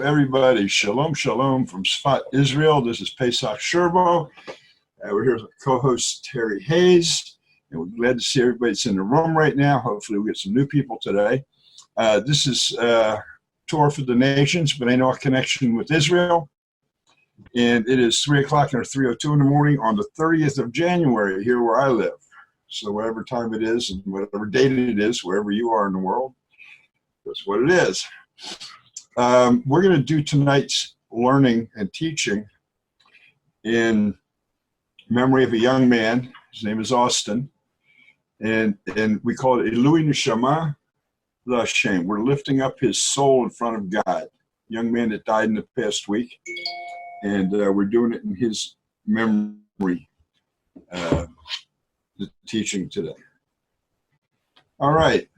everybody. Shalom, shalom from Sfat, Israel. This is Pesach Sherbo. We're here with co-host Terry Hayes, and we're glad to see everybody that's in the room right now. Hopefully we'll get some new people today. This is Torah for the Nations, but ain't no connection with Israel. And it is 3 o'clock or 3:02 in the morning on the 30th of January here where I live. So whatever time it is and whatever date it is, wherever you are in the world, that's what it is. We're going to do tonight's learning and teaching in memory of a young man. His name is Austin. And we call it Ilui Neshama L'Hashem. We're lifting up his soul in front of God. Young man that died in the past week. And we're doing it in his memory, the teaching today. All right.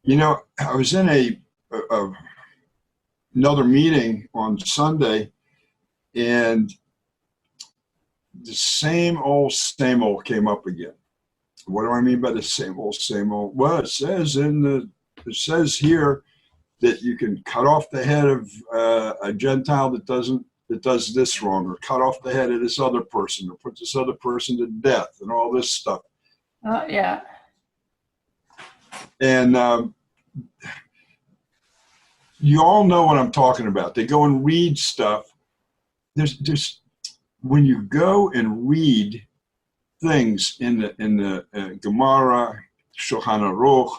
You know, I was in another meeting on Sunday, and the same old came up again. What do I mean by the same old? Well, it says here that you can cut off the head of a Gentile that does this wrong, or cut off the head of this other person, or put this other person to death, and all this stuff. Yeah. And you all know what I'm talking about. They go and read stuff. There's when you go and read things in the Gemara, Shulchan Aruch,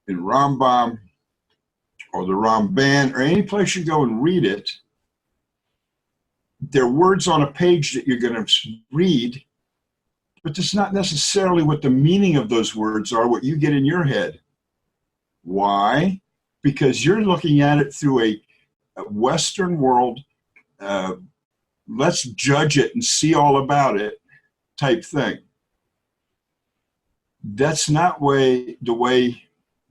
in Rambam, or the Ramban, or any place you go and read it, there are words on a page that you're going to read, but that's not necessarily what the meaning of those words are, what you get in your head. Why? Because you're looking at it through a Western world, let's judge it and see all about it type thing. That's not the way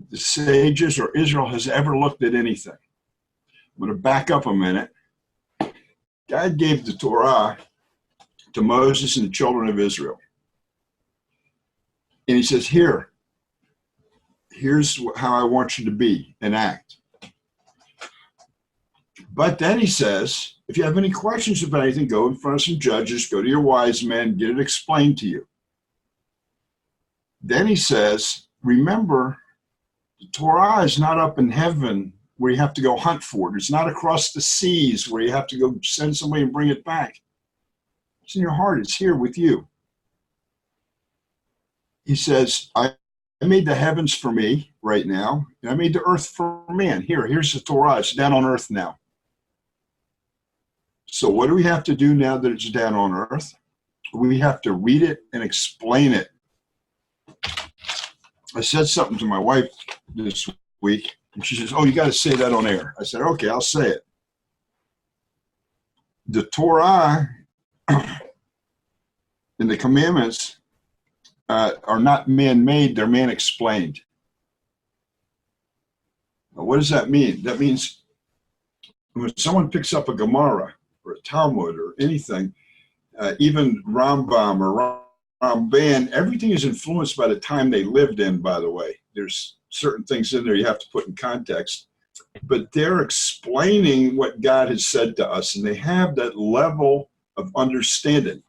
the sages or Israel has ever looked at anything. I'm going to back up a minute. God gave the Torah to Moses and the children of Israel. And he says, here's how I want you to be and act. But then he says, if you have any questions about anything, go in front of some judges, go to your wise men, get it explained to you. Then he says, remember, the Torah is not up in heaven where you have to go hunt for it. It's not across the seas where you have to go send somebody and bring it back. It's in your heart. It's here with you. He says, I made the heavens for me right now, and I made the earth for man. Here's the Torah. It's down on earth now. So what do we have to do now that it's down on earth? We have to read it and explain it. I said something to my wife this week, and she says, oh, you got to say that on air. I said, okay, I'll say it. The Torah and the commandments are not man-made, they're man-explained. Now, what does that mean? That means when someone picks up a Gemara or a Talmud or anything, even Rambam or Ramban, everything is influenced by the time they lived in, by the way. There's certain things in there you have to put in context. But they're explaining what God has said to us, and they have that level of understanding.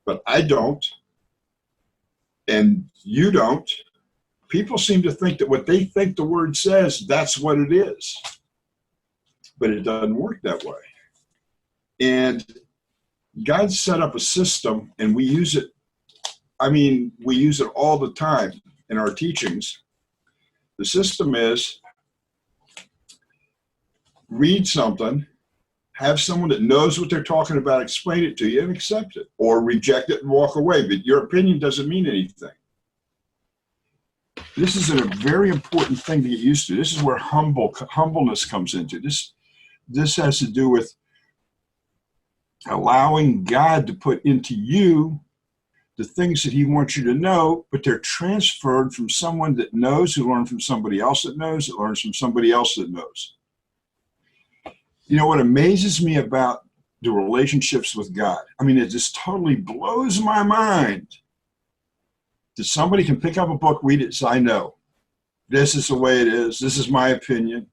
But I don't. And you don't. People seem to think that what they think the word says, that's what it is. But it doesn't work that way. And God set up a system, and we use it. I mean, we use it all the time in our teachings. The system is read something, have someone that knows what they're talking about explain it to you and accept it, or reject it and walk away. But your opinion doesn't mean anything. This is a very important thing to get used to. This is where humbleness comes into. This has to do with allowing God to put into you the things that he wants you to know, but they're transferred from someone that knows, who learned from somebody else that knows, that learns from somebody else that knows. You know what amazes me about the relationships with God? I mean, it just totally blows my mind that somebody can pick up a book, read it, say, I know. this is the way it is. This is my opinion.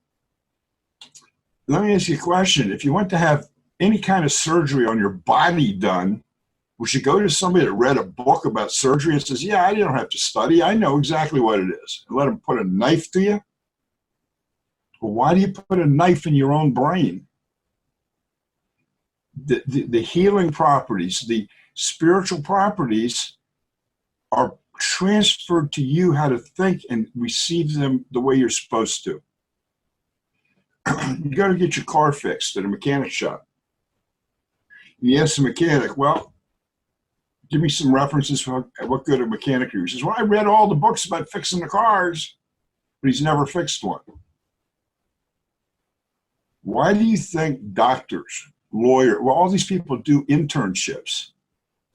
Let me ask you a question. If you went to have any kind of surgery on your body done, would you go to somebody that read a book about surgery and says, yeah, I don't have to study. I know exactly what it is. And let them put a knife to you? Well, why do you put a knife in your own brain? The healing properties, the spiritual properties are transferred to you how to think and receive them the way you're supposed to. You got to get your car fixed at a mechanic shop. And you ask the mechanic, well, give me some references for what good a mechanic is. He says, well, I read all the books about fixing the cars, but he's never fixed one. Why do you think doctors, lawyers, well, all these people do internships?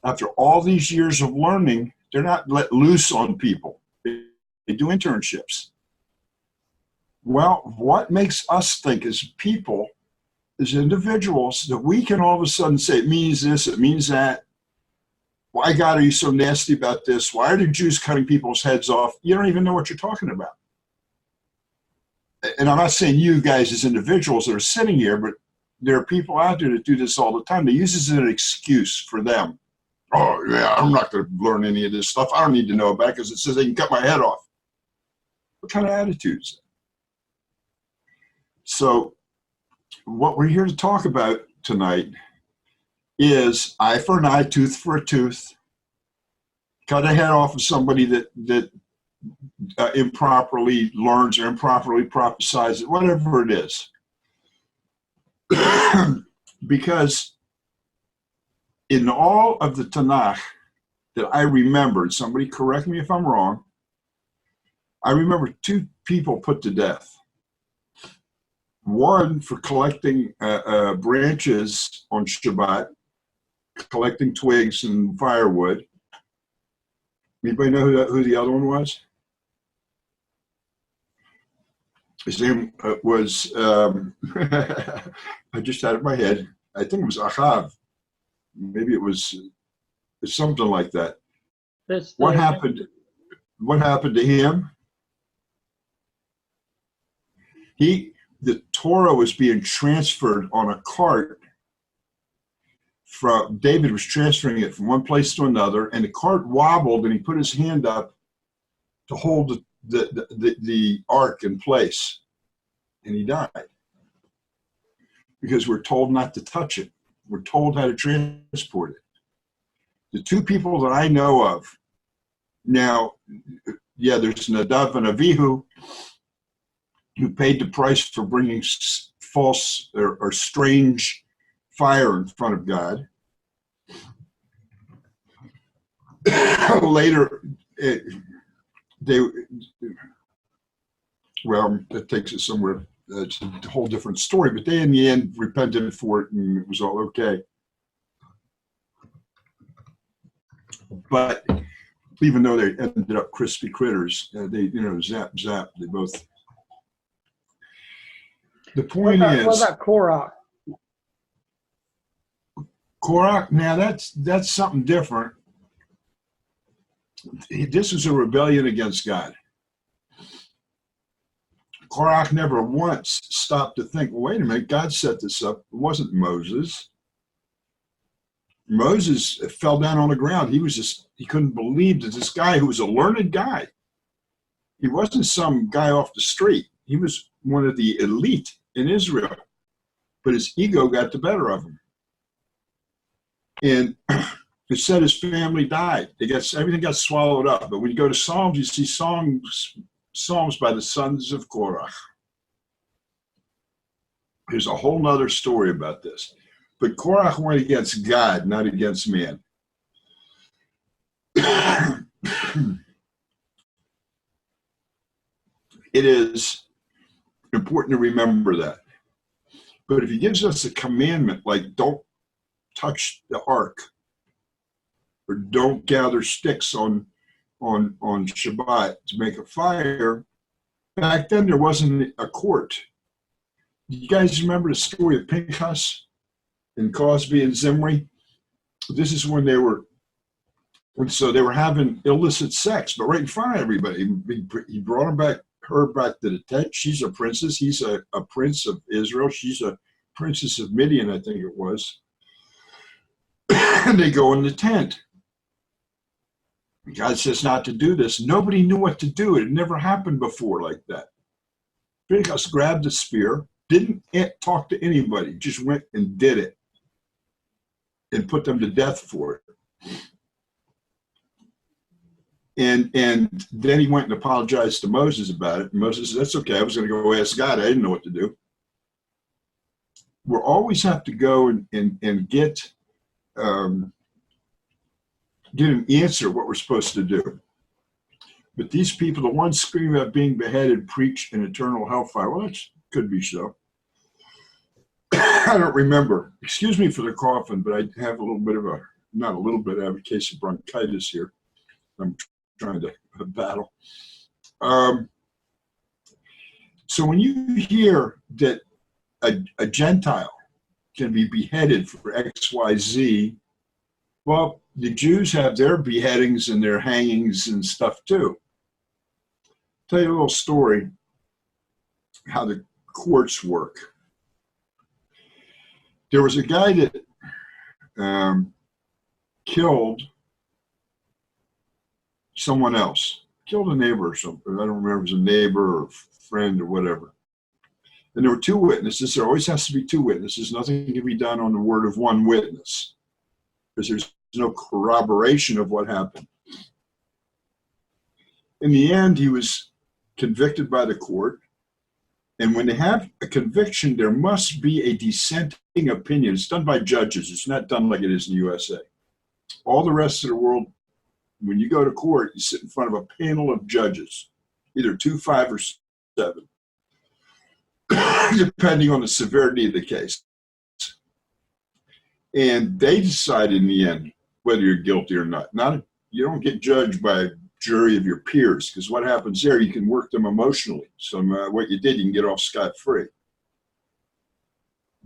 After all these years of learning, they're not let loose on people. They do internships. Well, what makes us think as people, as individuals, that we can all of a sudden say, it means this, it means that? Why, God, are you so nasty about this? Why are the Jews cutting people's heads off? You don't even know what you're talking about. And I'm not saying you guys as individuals that are sitting here, but there are people out there that do this all the time. They use this as an excuse for them. Oh, yeah, I'm not going to learn any of this stuff. I don't need to know about it because it says they can cut my head off. What kind of attitudes? So what we're here to talk about tonight is eye for an eye, tooth for a tooth. Cut a head off of somebody that improperly learns or improperly prophesies it, whatever it is. Because in all of the Tanakh that I remembered, somebody correct me if I'm wrong, I remember 2 people put to death. One for collecting branches on Shabbat, collecting twigs and firewood. Anybody know who the other one was? His name was, I just had it in my head. I think it was Achav. Maybe it was something like that. What happened to him? The Torah was being transferred on a cart. David was transferring it from one place to another, and the cart wobbled, and he put his hand up to hold the ark in place, and he died. Because we're told not to touch it. We're told how to transport it. The 2 people that I know of, now, yeah, there's Nadav and Avihu, who paid the price for bringing false or strange fire in front of God. Later, that takes us somewhere. It's a whole different story, but they in the end repented for it and it was all okay. But even though they ended up crispy critters, they, zap, they both. The point is. What about Korach? Korach, now that's something different. This was a rebellion against God. Korach never once stopped to think, well, wait a minute, God set this up. It wasn't Moses. Moses fell down on the ground. He couldn't believe that this guy who was a learned guy, he wasn't some guy off the street. He was one of the elite in Israel, but his ego got the better of him. And it said his family died. Everything got swallowed up. But when you go to Psalms, you see Psalms by the sons of Korach. There's a whole nother story about this. But Korach went against God, not against man. It is important to remember that. But if he gives us a commandment like don't touch the ark or don't gather sticks on Shabbat to make a fire, back then there wasn't a court. You guys remember the story of Pinchas and Cosby and Zimri? This is when they were having illicit sex, but right in front of everybody. He brought them back her back to the tent. She's a princess. He's a prince of Israel. She's a princess of Midian, I think it was. And they go in the tent. God says not to do this. Nobody knew what to do. It had never happened before like that. Phinehas grabbed the spear, didn't talk to anybody, just went and did it and put them to death for it. And then he went and apologized to Moses about it. And Moses said, that's okay. I was going to go ask God. I didn't know what to do. We'll always have to go and get an answer what we're supposed to do. But these people, the ones screaming about being beheaded, preach an eternal hellfire. Well, that could be so. I don't remember. Excuse me for the coughing, but I have a little bit of not a little bit, I have a case of bronchitis here. I'm trying to battle. So when you hear that a Gentile can be beheaded for X, Y, Z, well, the Jews have their beheadings and their hangings and stuff too. I'll tell you a little story how the courts work. There was a guy that killed someone else, killed a neighbor or something. I don't remember if it was a neighbor or friend or whatever. And there were two witnesses. There always has to be two witnesses. Nothing can be done on the word of one witness because there's no corroboration of what happened. In the end, he was convicted by the court. And when they have a conviction, there must be a dissenting opinion. It's done by judges. It's not done like it is in the USA. All the rest of the world, when you go to court, you sit in front of a panel of judges, either 2, 5, or 7, depending on the severity of the case. And they decide in the end whether you're guilty or not. You don't get judged by a jury of your peers, because what happens there, you can work them emotionally. So what you did, you can get off scot-free.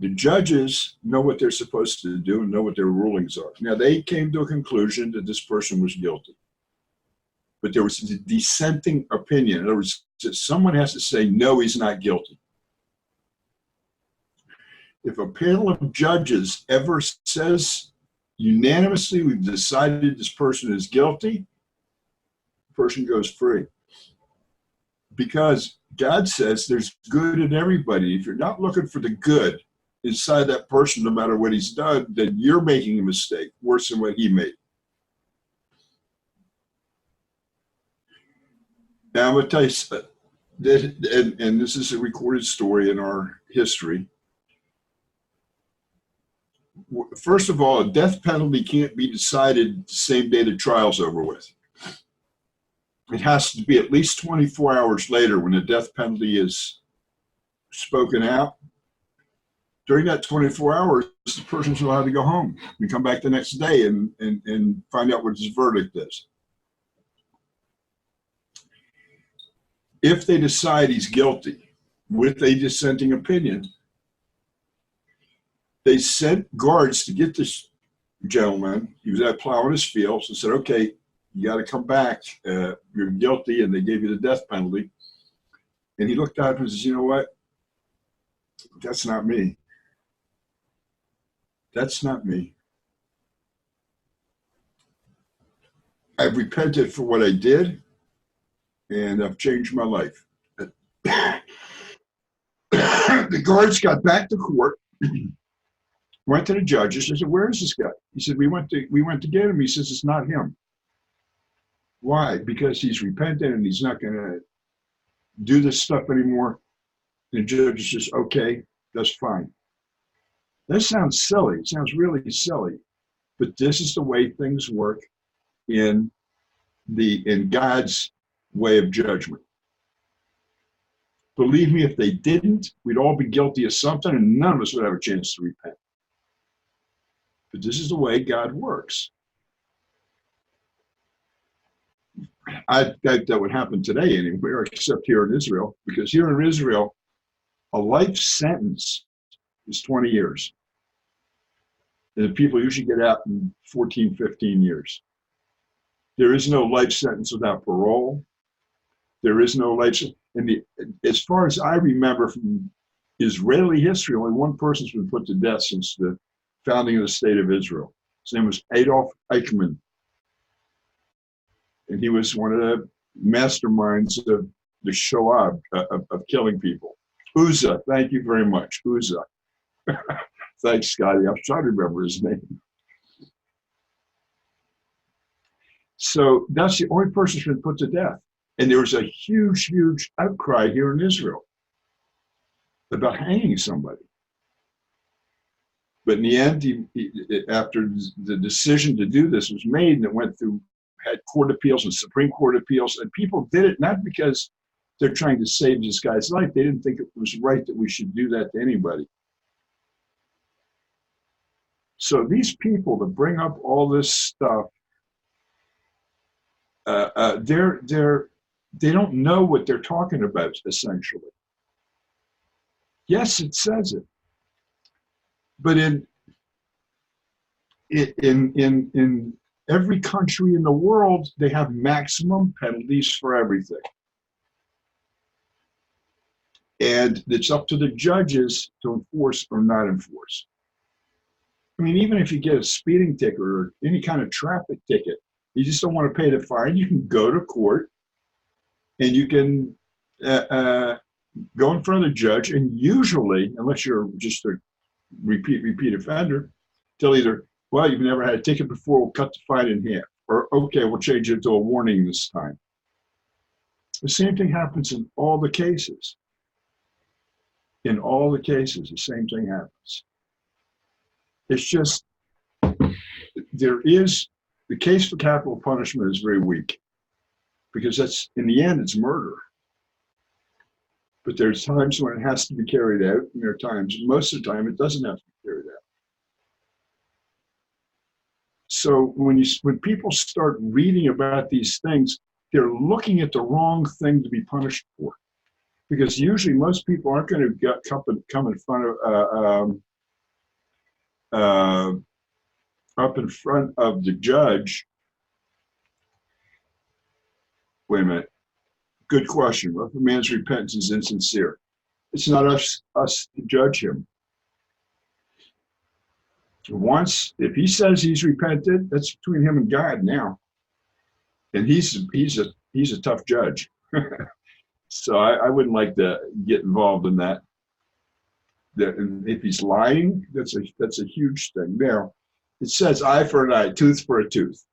The judges know what they're supposed to do and know what their rulings are. Now, they came to a conclusion that this person was guilty. But there was a dissenting opinion. In other words, someone has to say, no, he's not guilty. If a panel of judges ever says unanimously, we've decided this person is guilty, the person goes free. Because God says there's good in everybody. If you're not looking for the good inside that person, no matter what he's done, then you're making a mistake worse than what he made. Now, I'm going to tell you that, and this is a recorded story in our history. First of all, a death penalty can't be decided the same day the trial's over with. It has to be at least 24 hours later when the death penalty is spoken out. During that 24 hours, the person's allowed to go home and come back the next day and find out what his verdict is. If they decide he's guilty with a dissenting opinion, they sent guards to get this gentleman. He was out plowing his fields and said, okay, you got to come back. You're guilty, and they gave you the death penalty. And he looked at him and says, you know what? That's not me. That's not me. I've repented for what I did, and I've changed my life. The guards got back to court, went to the judges. I said, where is this guy? He said, we went to get him. He says, it's not him. Why? Because he's repentant and he's not going to do this stuff anymore. The judge says, okay, that's fine. That sounds silly. It sounds really silly. But this is the way things work in God's way of judgment. Believe me, if they didn't, we'd all be guilty of something and none of us would have a chance to repent. But this is the way God works. I doubt that would happen today anywhere except here in Israel, because here in Israel, a life sentence is 20 years. And the people usually get out in 14, 15 years. There is no life sentence without parole. There is no life sentence. as far as I remember from Israeli history, only one person's been put to death since the founding of the state of Israel. His name was Adolf Eichmann. And he was one of the masterminds of the Shoah, of killing people. Uzzah, thank you very much, Uzzah. Thanks, Scotty. I'm trying to remember his name. So that's the only person who's been put to death. And there was a huge, huge outcry here in Israel about hanging somebody. But in the end, after the decision to do this was made, and it went through, had court appeals and Supreme Court appeals, and people did it not because they're trying to save this guy's life. They didn't think it was right that we should do that to anybody. So these people that bring up all this stuff, they don't know what they're talking about, essentially. Yes, it says it, but in every country in the world, they have maximum penalties for everything. And it's up to the judges to enforce or not enforce. I mean, even if you get a speeding ticket or any kind of traffic ticket, you just don't want to pay the fine, you can go to court and you can go in front of the judge, and usually, unless you're just a repeat offender, they'll either, well, you've never had a ticket before, we'll cut the fine in half. Or, okay, we'll change it to a warning this time. The same thing happens in all the cases. In all the cases, the same thing happens. It's just, the case for capital punishment is very weak, because that's, in the end, it's murder. But there's times when it has to be carried out, and there are times, most of the time, it doesn't have to be carried out. So when people start reading about these things, they're looking at the wrong thing to be punished for, because usually most people aren't going to come in front of up in front of the judge. Wait a minute. Good question. What if a man's repentance is insincere? It's not us to judge him. Once, if he says he's repented, that's between him and God now. And he's a tough judge. So I wouldn't like to get involved in that. If he's lying, that's a huge thing. Now, it says eye for an eye, tooth for a tooth.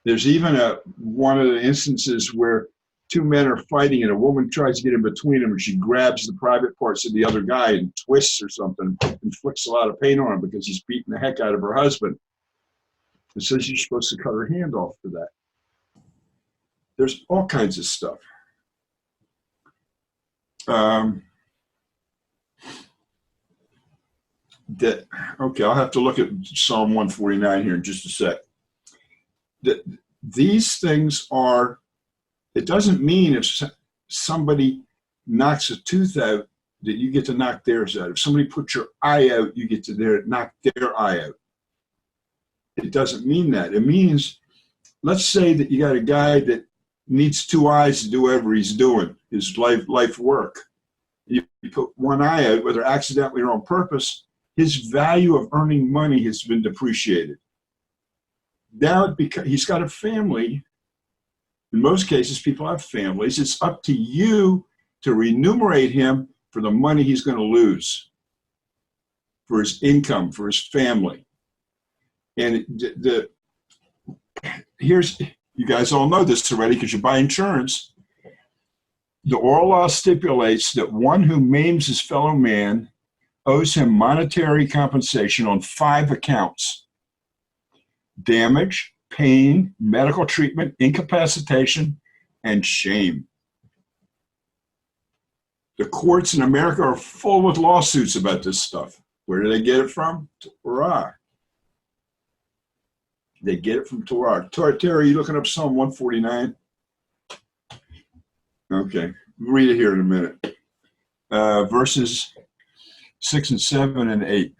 There's even one of the instances where two men are fighting and a woman tries to get in between them, and she grabs the private parts of the other guy and twists or something, inflicts a lot of pain on him because he's beating the heck out of her husband. It says you're supposed to cut her hand off for that. There's all kinds of stuff. Okay, I'll have to look at Psalm 149 here in just a sec. These things are, it doesn't mean if somebody knocks a tooth out that you get to knock theirs out. If somebody puts your eye out, you get to knock their eye out. It doesn't mean that. It means, let's say that you got a guy that needs two eyes to do whatever he's doing, his life work. You put one eye out, whether accidentally or on purpose, his value of earning money has been depreciated. Now, because he's got a family, in most cases, people have families, it's up to you to remunerate him for the money he's going to lose, for his income, for his family. And here's, you guys all know this already because you buy insurance. The oral law stipulates that one who maims his fellow man owes him monetary compensation on 5 accounts: damage, pain, medical treatment, incapacitation, and shame. The courts in America are full with lawsuits about this stuff. Where do they get it from? Torah. They get it from Torah. Terry, are you looking up Psalm 149? Okay, read it here in a minute. Verses 6 and 7 and 8.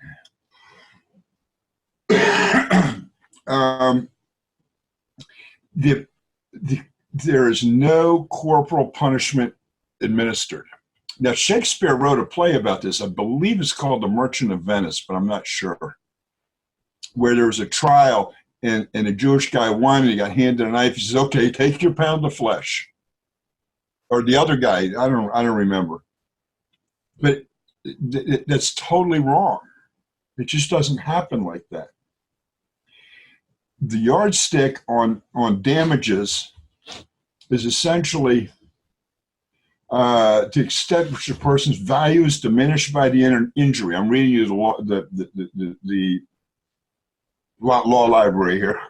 There is no corporal punishment administered. Now, Shakespeare wrote a play about this. I believe it's called The Merchant of Venice, but I'm not sure. Where there was a trial, and a Jewish guy won, and he got handed a knife. He says, "Okay, take your pound of flesh." Or the other guy, I don't remember. But that's totally wrong. It just doesn't happen like that. The yardstick on damages is essentially to the extent which a person's value is diminished by the injury. I'm reading you the law library here.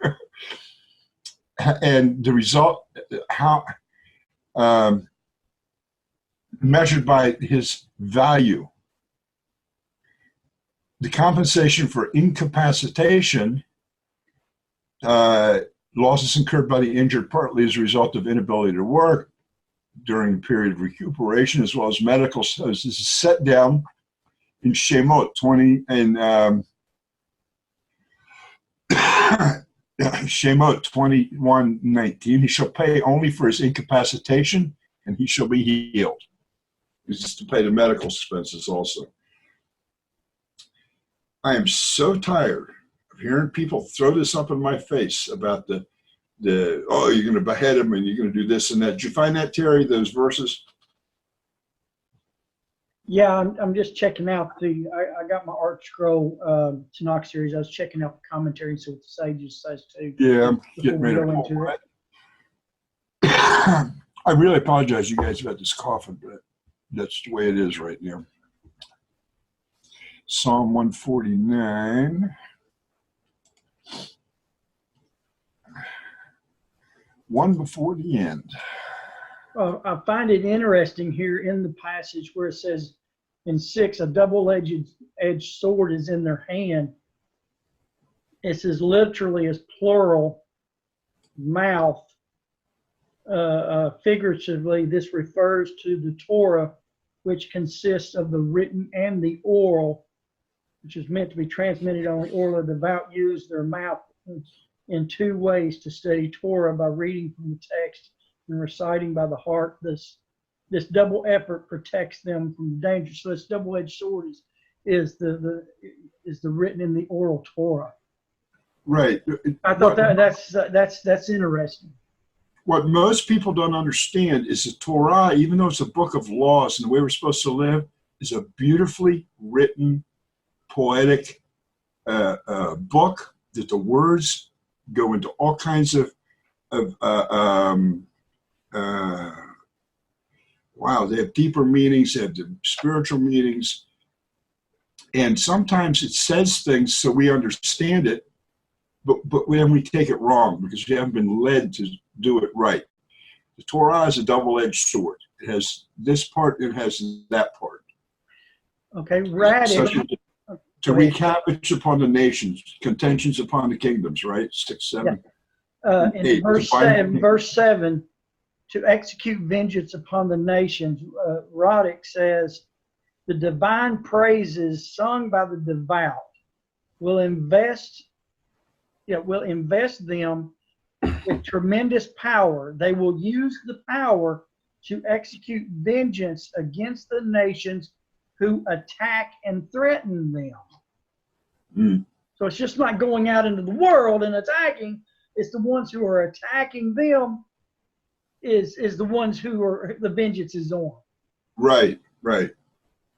And the result, how measured by his value. The compensation for incapacitation, losses incurred by the injured partly as a result of inability to work during a period of recuperation, as well as medical services. This is set down in Shemot 20 and Shemot 21:19. He shall pay only for his incapacitation, and he shall be healed. This is to pay the medical expenses also. I am so tired of hearing people throw this up in my face about the oh, you're going to behead him and you're going to do this and that. Did you find that, Terry, those verses? Yeah, I'm just checking out I got my Art Scroll Tanakh series. I was checking out the commentary and see what the Sages says too. Yeah, I'm getting ready to pull it. I really apologize, you guys, about this coughing, but that's the way it is right now. Psalm 149. One before the end. Well, I find it interesting here in the passage where it says in 6, a double-edged sword is in their hand. It says literally as plural, mouth. Figuratively, this refers to the Torah, which consists of the written and the oral, which is meant to be transmitted on the oral. The devout use their mouth in two ways to study Torah: by reading from the text and reciting by the heart. This double effort protects them from danger. So this double-edged sword is the written in the oral Torah. Right. I thought that's interesting. What most people don't understand is the Torah, even though it's a book of laws and the way we're supposed to live, is a beautifully written, poetic book that the words go into all kinds of wow, they have deeper meanings, they have the spiritual meanings, and sometimes it says things so we understand it, but when we take it wrong because we haven't been led to do it right. The Torah is a double-edged sword. It has this part, it has that part. Okay, radish. To wreak havoc upon the nations, contentions upon the kingdoms, right? 6, 7. Yeah. In verse 7, to execute vengeance upon the nations, Roddick says, the divine praises sung by the devout will invest them with tremendous power. They will use the power to execute vengeance against the nations who attack and threaten them. Mm. So it's just not going out into the world and attacking. It's the ones who are attacking them is the ones who are the vengeance is on. Right.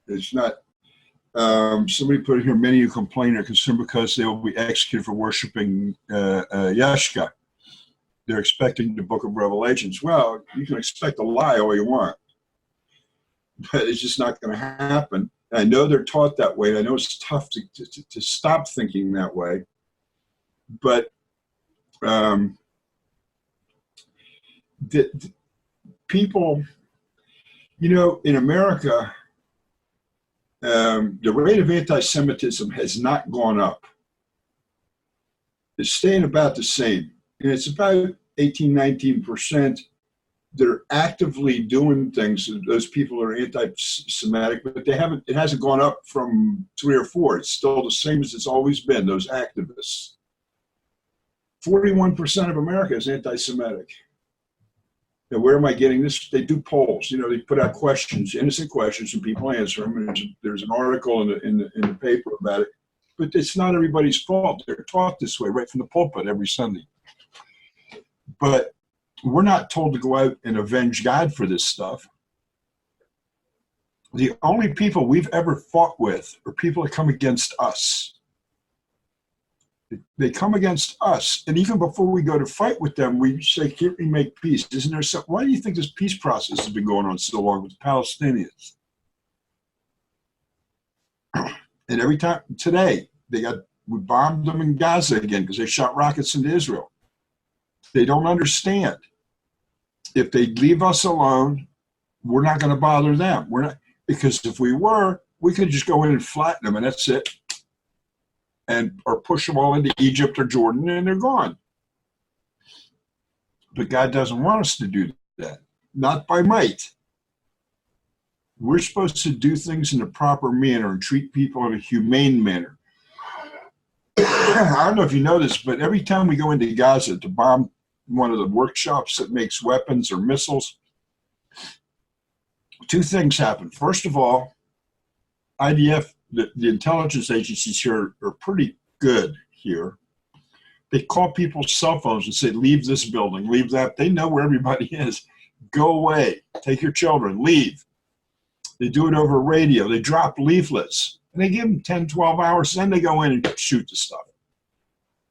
It's not. Somebody put in here, many who complain are concerned because they will be executed for worshiping Yashka. They're expecting the book of Revelations. Well, you can expect a lie all you want, but it's just not going to happen. And I know they're taught that way. I know it's tough to stop thinking that way, but the people, in America, the rate of anti-Semitism has not gone up. It's staying about the same. And it's about 18-19% that are actively doing things. Those people are anti-Semitic, but it hasn't gone up from 3 or 4. It's still the same as it's always been, those activists. 41% of America is anti-Semitic. Now, where am I getting this? They do polls. They put out questions, innocent questions, and people answer them. And there's an article in the paper about it. But it's not everybody's fault. They're taught this way right from the pulpit every Sunday. But we're not told to go out and avenge God for this stuff. The only people we've ever fought with are people that come against us. They come against us, and even before we go to fight with them, we say, "Can't we make peace? Isn't there something? Why do you think this peace process has been going on so long with the Palestinians?" And every time today, we bombed them in Gaza again because they shot rockets into Israel. They don't understand. If they leave us alone, we're not going to bother them. We're not, because if we were, we could just go in and flatten them, and that's it. Or push them all into Egypt or Jordan, and they're gone. But God doesn't want us to do that, not by might. We're supposed to do things in a proper manner and treat people in a humane manner. I don't know if you know this, but every time we go into Gaza to bomb one of the workshops that makes weapons or missiles, two things happen. First of all, IDF, the intelligence agencies here are pretty good here. They call people's cell phones and say, "Leave this building, leave that." They know where everybody is. Go away. Take your children. Leave. They do it over radio. They drop leaflets. And they give them 10, 12 hours. Then they go in and shoot the stuff.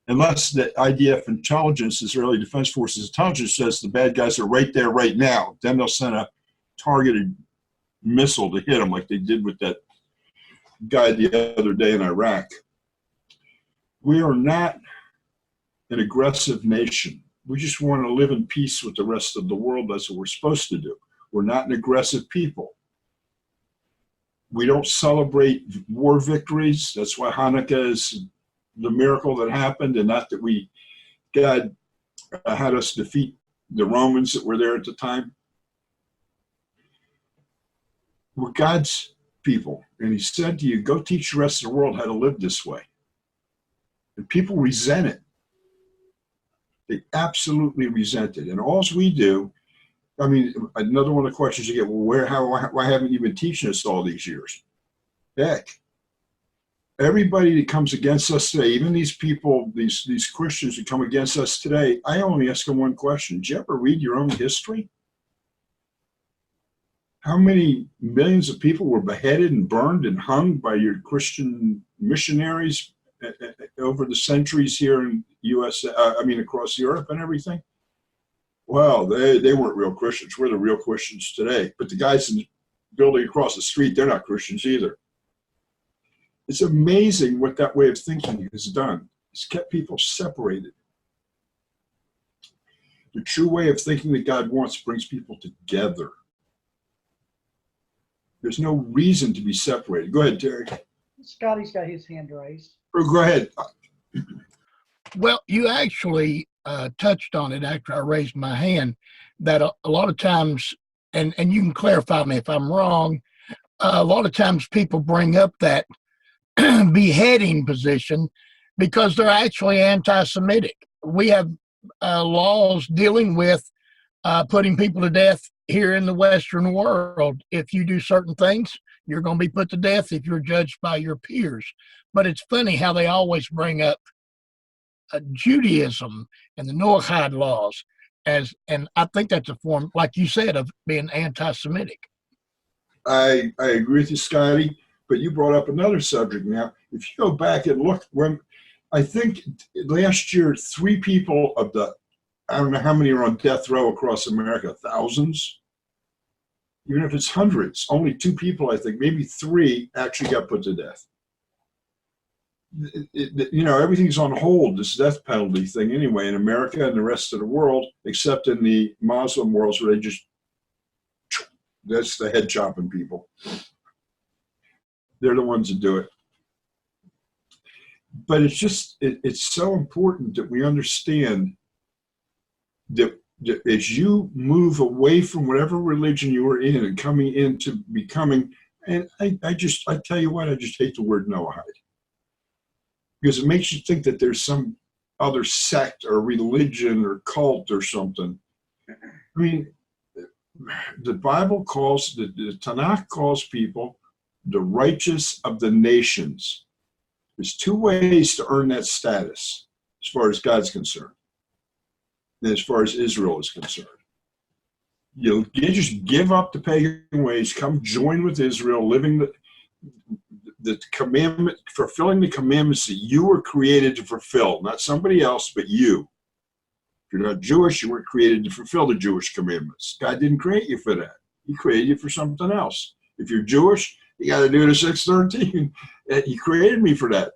Unless the IDF intelligence, Israeli Defense Forces intelligence, says the bad guys are right there right now. Then they'll send a targeted missile to hit them like they did with that guy the other day in Iraq. We are not an aggressive nation. We just want to live in peace with the rest of the world. That's what we're supposed to do. We're not an aggressive people. We don't celebrate war victories. That's why Hanukkah is the miracle that happened, and not that God had us defeat the Romans that were there at the time. We're God's people, and he said to you, "Go teach the rest of the world how to live this way." And people resent it. They absolutely resent it. And all we do, another one of the questions you get, well, why haven't you been teaching us all these years? Heck, everybody that comes against us today, even these people, these Christians that come against us today, I only ask them one question. Did you ever read your own history? How many millions of people were beheaded and burned and hung by your Christian missionaries over the centuries here in U.S., across Europe and everything? Well, they weren't real Christians. We're the real Christians today. But the guys in the building across the street, they're not Christians either. It's amazing what that way of thinking has done. It's kept people separated. The true way of thinking that God wants brings people together. There's no reason to be separated. Go ahead, Terry. Scotty's got his hand raised. Oh, go ahead. Well, you actually touched on it after I raised my hand, that a lot of times, and you can clarify me if I'm wrong, a lot of times people bring up that beheading position because they're actually anti-Semitic. We have laws dealing with putting people to death here in the Western world. If you do certain things, you're going to be put to death if you're judged by your peers. But it's funny how they always bring up Judaism and the Noahide Laws and I think that's a form, like you said, of being anti-Semitic. I agree with you, Scotty, but you brought up another subject now. If you go back and look, I think last year, 3 people of I don't know how many are on death row across America, thousands. Even if it's hundreds, only 2 people, I think, maybe 3 actually got put to death. Everything's on hold, this death penalty thing anyway, in America and the rest of the world, except in the Muslim worlds where that's the head chopping people. They're the ones that do it. But it's so important that we understand that as you move away from whatever religion you were in and coming into becoming, and I tell you what, I just hate the word Noahide. Because it makes you think that there's some other sect or religion or cult or something. the Bible calls, the Tanakh calls people the righteous of the nations. There's two ways to earn that status as far as God's concerned, and as far as Israel is concerned. You just give up the pagan ways, come join with Israel, living the commandment, fulfilling the commandments that you were created to fulfill, not somebody else, but you. If you're not Jewish, you weren't created to fulfill the Jewish commandments. God didn't create you for that. He created you for something else. If you're Jewish, you got to do it at 6:13. He created me for that.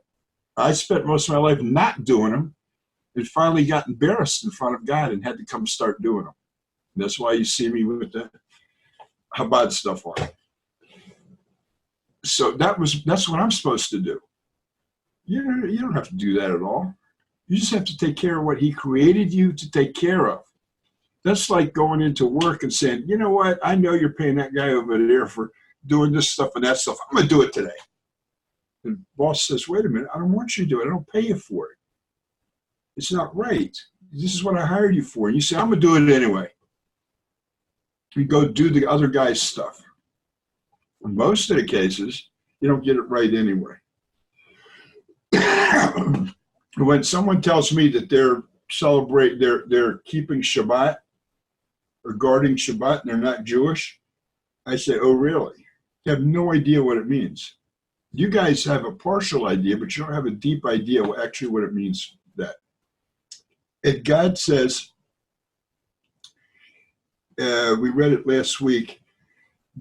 I spent most of my life not doing them, and finally got embarrassed in front of God and had to come start doing them. And that's why you see me with the Chabad stuff on. So that's what I'm supposed to do. You don't have to do that at all. You just have to take care of what he created you to take care of. That's like going into work and saying, you know what, I know you're paying that guy over there for doing this stuff and that stuff. I'm going to do it today. And the boss says, wait a minute, I don't want you to do it. I don't pay you for it. It's not right. This is what I hired you for. And you say, I'm going to do it anyway. You go do the other guy's stuff. In most of the cases, you don't get it right anyway. When someone tells me that they're keeping Shabbat or guarding Shabbat and they're not Jewish, I say, oh, really? You have no idea what it means. You guys have a partial idea, but you don't have a deep idea what it means that. And God says, we read it last week,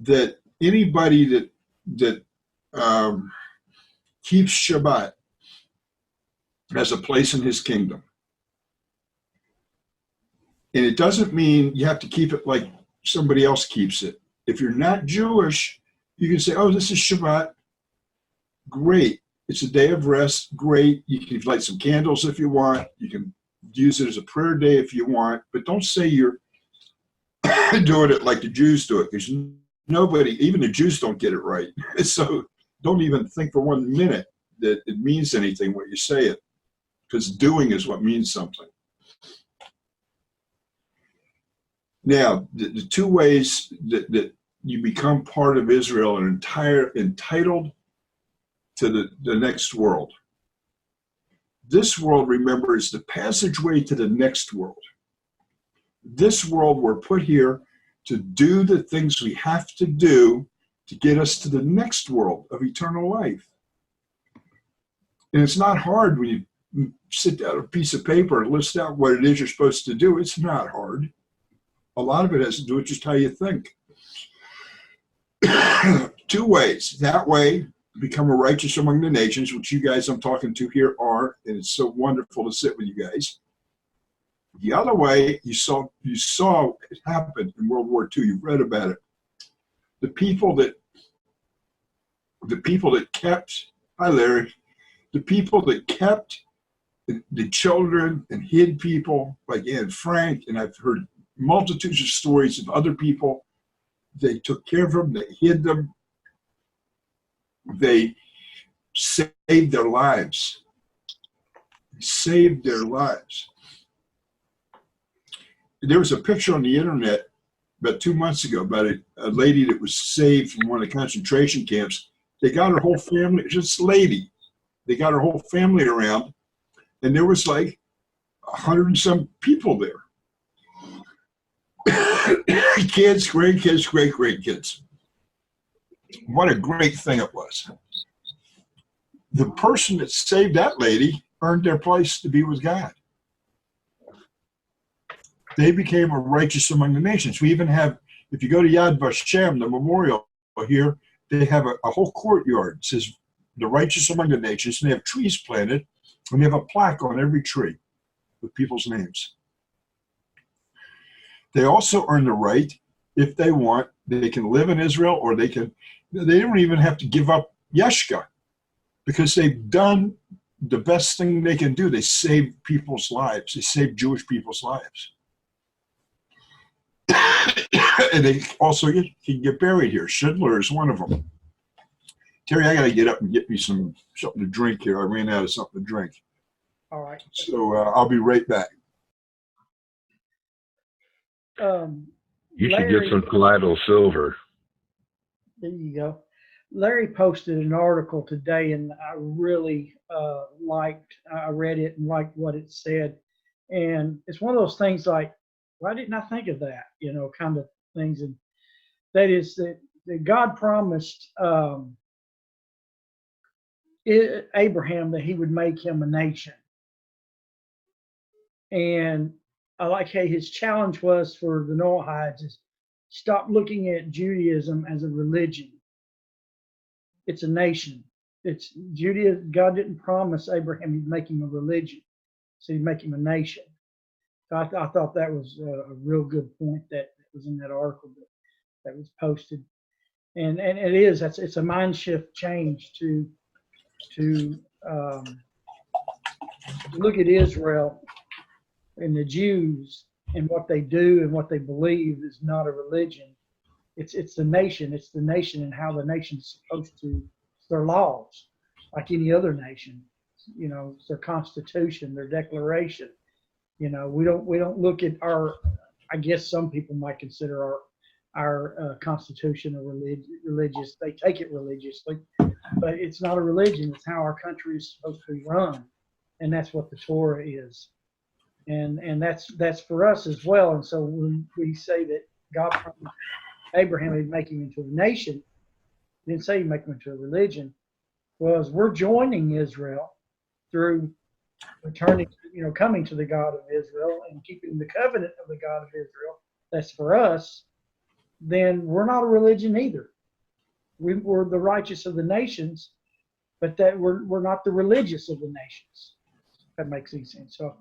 that anybody that keeps Shabbat has a place in his kingdom. And it doesn't mean you have to keep it like somebody else keeps it. If you're not Jewish, you can say, oh, this is Shabbat. Great. It's a day of rest. Great. You can light some candles if you want. You can use it as a prayer day if you want. But don't say you're doing it like the Jews do it, because nobody, even the Jews, don't get it right. So don't even think for 1 minute that it means anything when you say it, because doing is what means something. Now, the two ways that you become part of Israel and entitled to the next world. This world, remember, is the passageway to the next world. This world, we're put here to do the things we have to do to get us to the next world of eternal life. And it's not hard when you sit down on a piece of paper and list out what it is you're supposed to do. It's not hard. A lot of it has to do with just how you think. Two ways. That way, become a righteous among the nations, which you guys I'm talking to here are, and it's so wonderful to sit with you guys. The other way, you saw it happen in World War II. You've read about it. The people that kept, hi Larry, the people that kept the children and hid people, like Anne Frank, and I've heard multitudes of stories of other people. They took care of them, they hid them, they saved their lives. Saved their lives. There was a picture on the internet about 2 months ago about a lady that was saved from one of the concentration camps. They got her whole family, just lady. They got her whole family around, and there was like 100 and some people there. Kids, grandkids, great-grandkids. What a great thing it was. The person that saved that lady earned their place to be with God. They became a righteous among the nations. We even have, if you go to Yad Vashem, the memorial here, they have a whole courtyard. It says, the righteous among the nations, and they have trees planted, and they have a plaque on every tree with people's names. They also earn the right, if they want, they can live in Israel, or they don't even have to give up Yeshka, because they've done the best thing they can do. They saved people's lives. They saved Jewish people's lives. And they also can get buried here. Schindler is one of them. Terry, I got to get up and get me something to drink here. I ran out of something to drink. All right. So I'll be right back. You should Larry, get some colloidal silver. there you go. Larry posted an article today, and I really I read it and liked what it said. And it's one of those things like, why didn't I think of that? Kind of things. And that is that God promised Abraham that he would make him a nation. And I like how his challenge was for the Noahides is stop looking at Judaism as a religion. It's a nation. It's Judaism. God didn't promise Abraham he'd make him a religion, so he'd make him a nation. So I thought that was a real good point that was in that article that was posted. And it is, it's a mind shift change to look at Israel and the Jews and what they do and what they believe is not a religion. It's the nation. It's the nation and how the nation's supposed to, their laws, like any other nation. It's their constitution, their declaration. We don't look at our. I guess some people might consider our constitution a religious. They take it religiously, but it's not a religion. It's how our country is supposed to be run, and that's what the Torah is, and that's for us as well. And so when we say that God promised Abraham he'd make him into a nation, he didn't say he'd make him into a religion. Was we're joining Israel through returning, coming to the God of Israel and keeping the covenant of the God of Israel. That's for us. Then we're not a religion either. We're the righteous of the nations, but that we're not the religious of the nations. If that makes any sense. So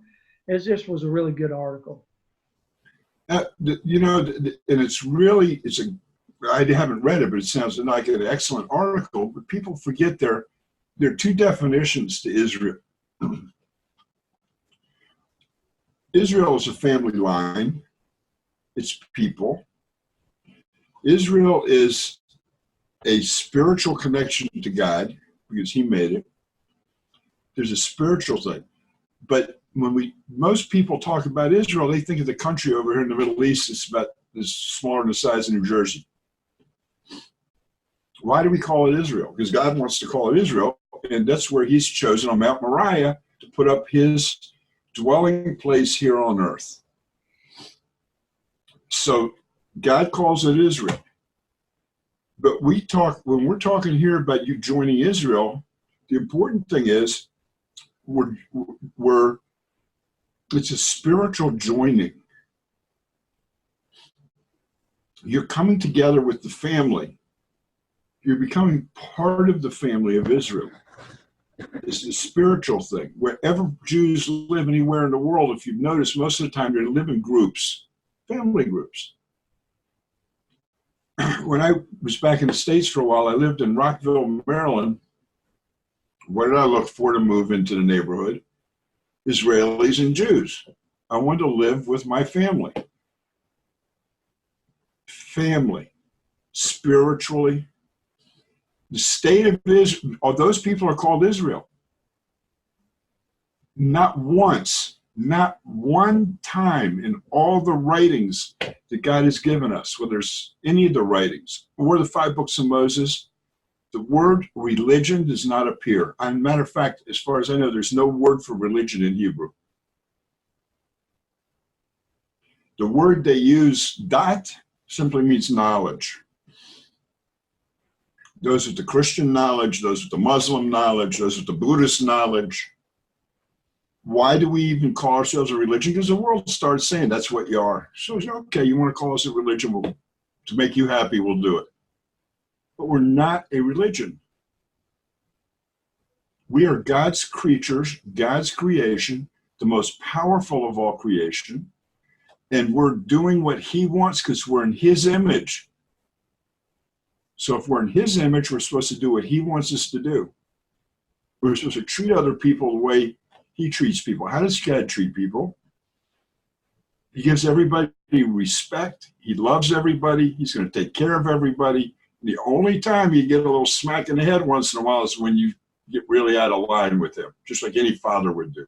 it just was a really good article. And I haven't read it, but it sounds like an excellent article. But people forget there are two definitions to Israel. Israel is a family line. It's people. Israel is a spiritual connection to God because he made it. There's a spiritual thing. But when most people talk about Israel, they think of the country over here in the Middle East. It's about this smaller than the size of New Jersey. Why do we call it Israel? Because God wants to call it Israel, and that's where he's chosen on Mount Moriah to put up his dwelling place here on earth. So God calls it Israel. But when we're talking here about you joining Israel, the important thing is it's a spiritual joining. You're coming together with the family. You're becoming part of the family of Israel. It's a spiritual thing. Wherever Jews live anywhere in the world, if you've noticed, most of the time they live in groups, family groups. When I was back in the States for a while, I lived in Rockville, Maryland. What did I look for to move into the neighborhood? Israelis and Jews. I wanted to live with my family. Family, spiritually. The state of Israel, those people are called Israel. Not once, not one time in all the writings that God has given us, whether it's any of the writings or the 5 books of Moses, the word religion does not appear. As a matter of fact, as far as I know, there's no word for religion in Hebrew. The word they use, dat, simply means knowledge. Those with the Christian knowledge, those with the Muslim knowledge, those with the Buddhist knowledge. Why do we even call ourselves a religion? Because the world started saying that's what you are. So, okay, you want to call us a religion? To make you happy, we'll do it. But we're not a religion. We are God's creatures, God's creation, the most powerful of all creation. And we're doing what he wants because we're in his image. So if we're in his image, we're supposed to do what he wants us to do. We're supposed to treat other people the way he treats people. How does God treat people? He gives everybody respect. He loves everybody. He's going to take care of everybody. The only time you get a little smack in the head once in a while is when you get really out of line with him, just like any father would do.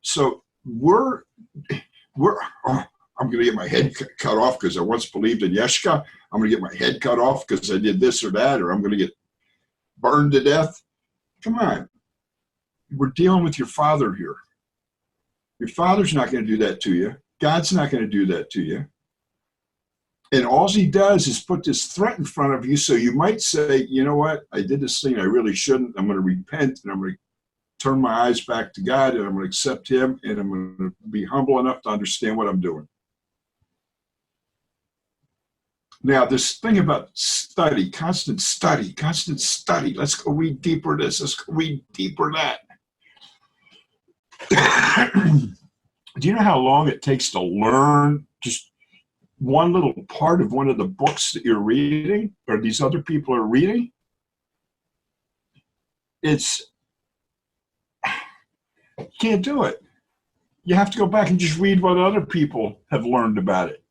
So we're I'm going to get my head cut off because I once believed in Yeshka. I'm going to get my head cut off because I did this or that, or I'm going to get burned to death. Come on. We're dealing with your Father here. Your Father's not going to do that to you. God's not going to do that to you. And all he does is put this threat in front of you so you might say, you know what? I did this thing I really shouldn't. I'm going to repent, and I'm going to turn my eyes back to God, and I'm going to accept him, and I'm going to be humble enough to understand what I'm doing. Now, this thing about study, constant study. Let's go read deeper this. Let's go read deeper that. Do you know how long it takes to learn just one little part of one of the books that you're reading or these other people are reading? You can't do it. You have to go back and just read what other people have learned about it.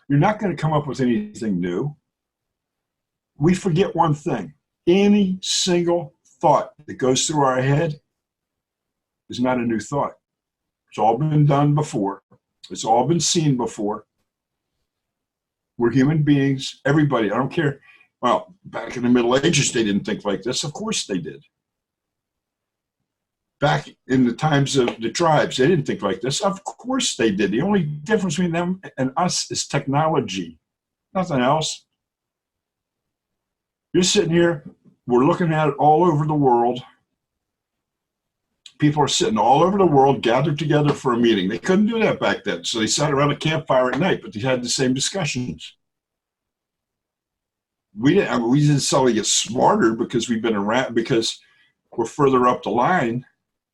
You're not going to come up with anything new. We forget one thing. Any single thought that goes through our head is not a new thought. It's all been done before. It's all been seen before. We're human beings. Everybody, I don't care. Well, back in the Middle Ages, they didn't think like this. Of course they did. Back in the times of the tribes, they didn't think like this. Of course they did. The only difference between them and us is technology. Nothing else. You're sitting here, we're looking at it all over the world. People are sitting all over the world, gathered together for a meeting. They couldn't do that back then. So they sat around a campfire at night, but they had the same discussions. We didn't suddenly get smarter because we've been around, because we're further up the line.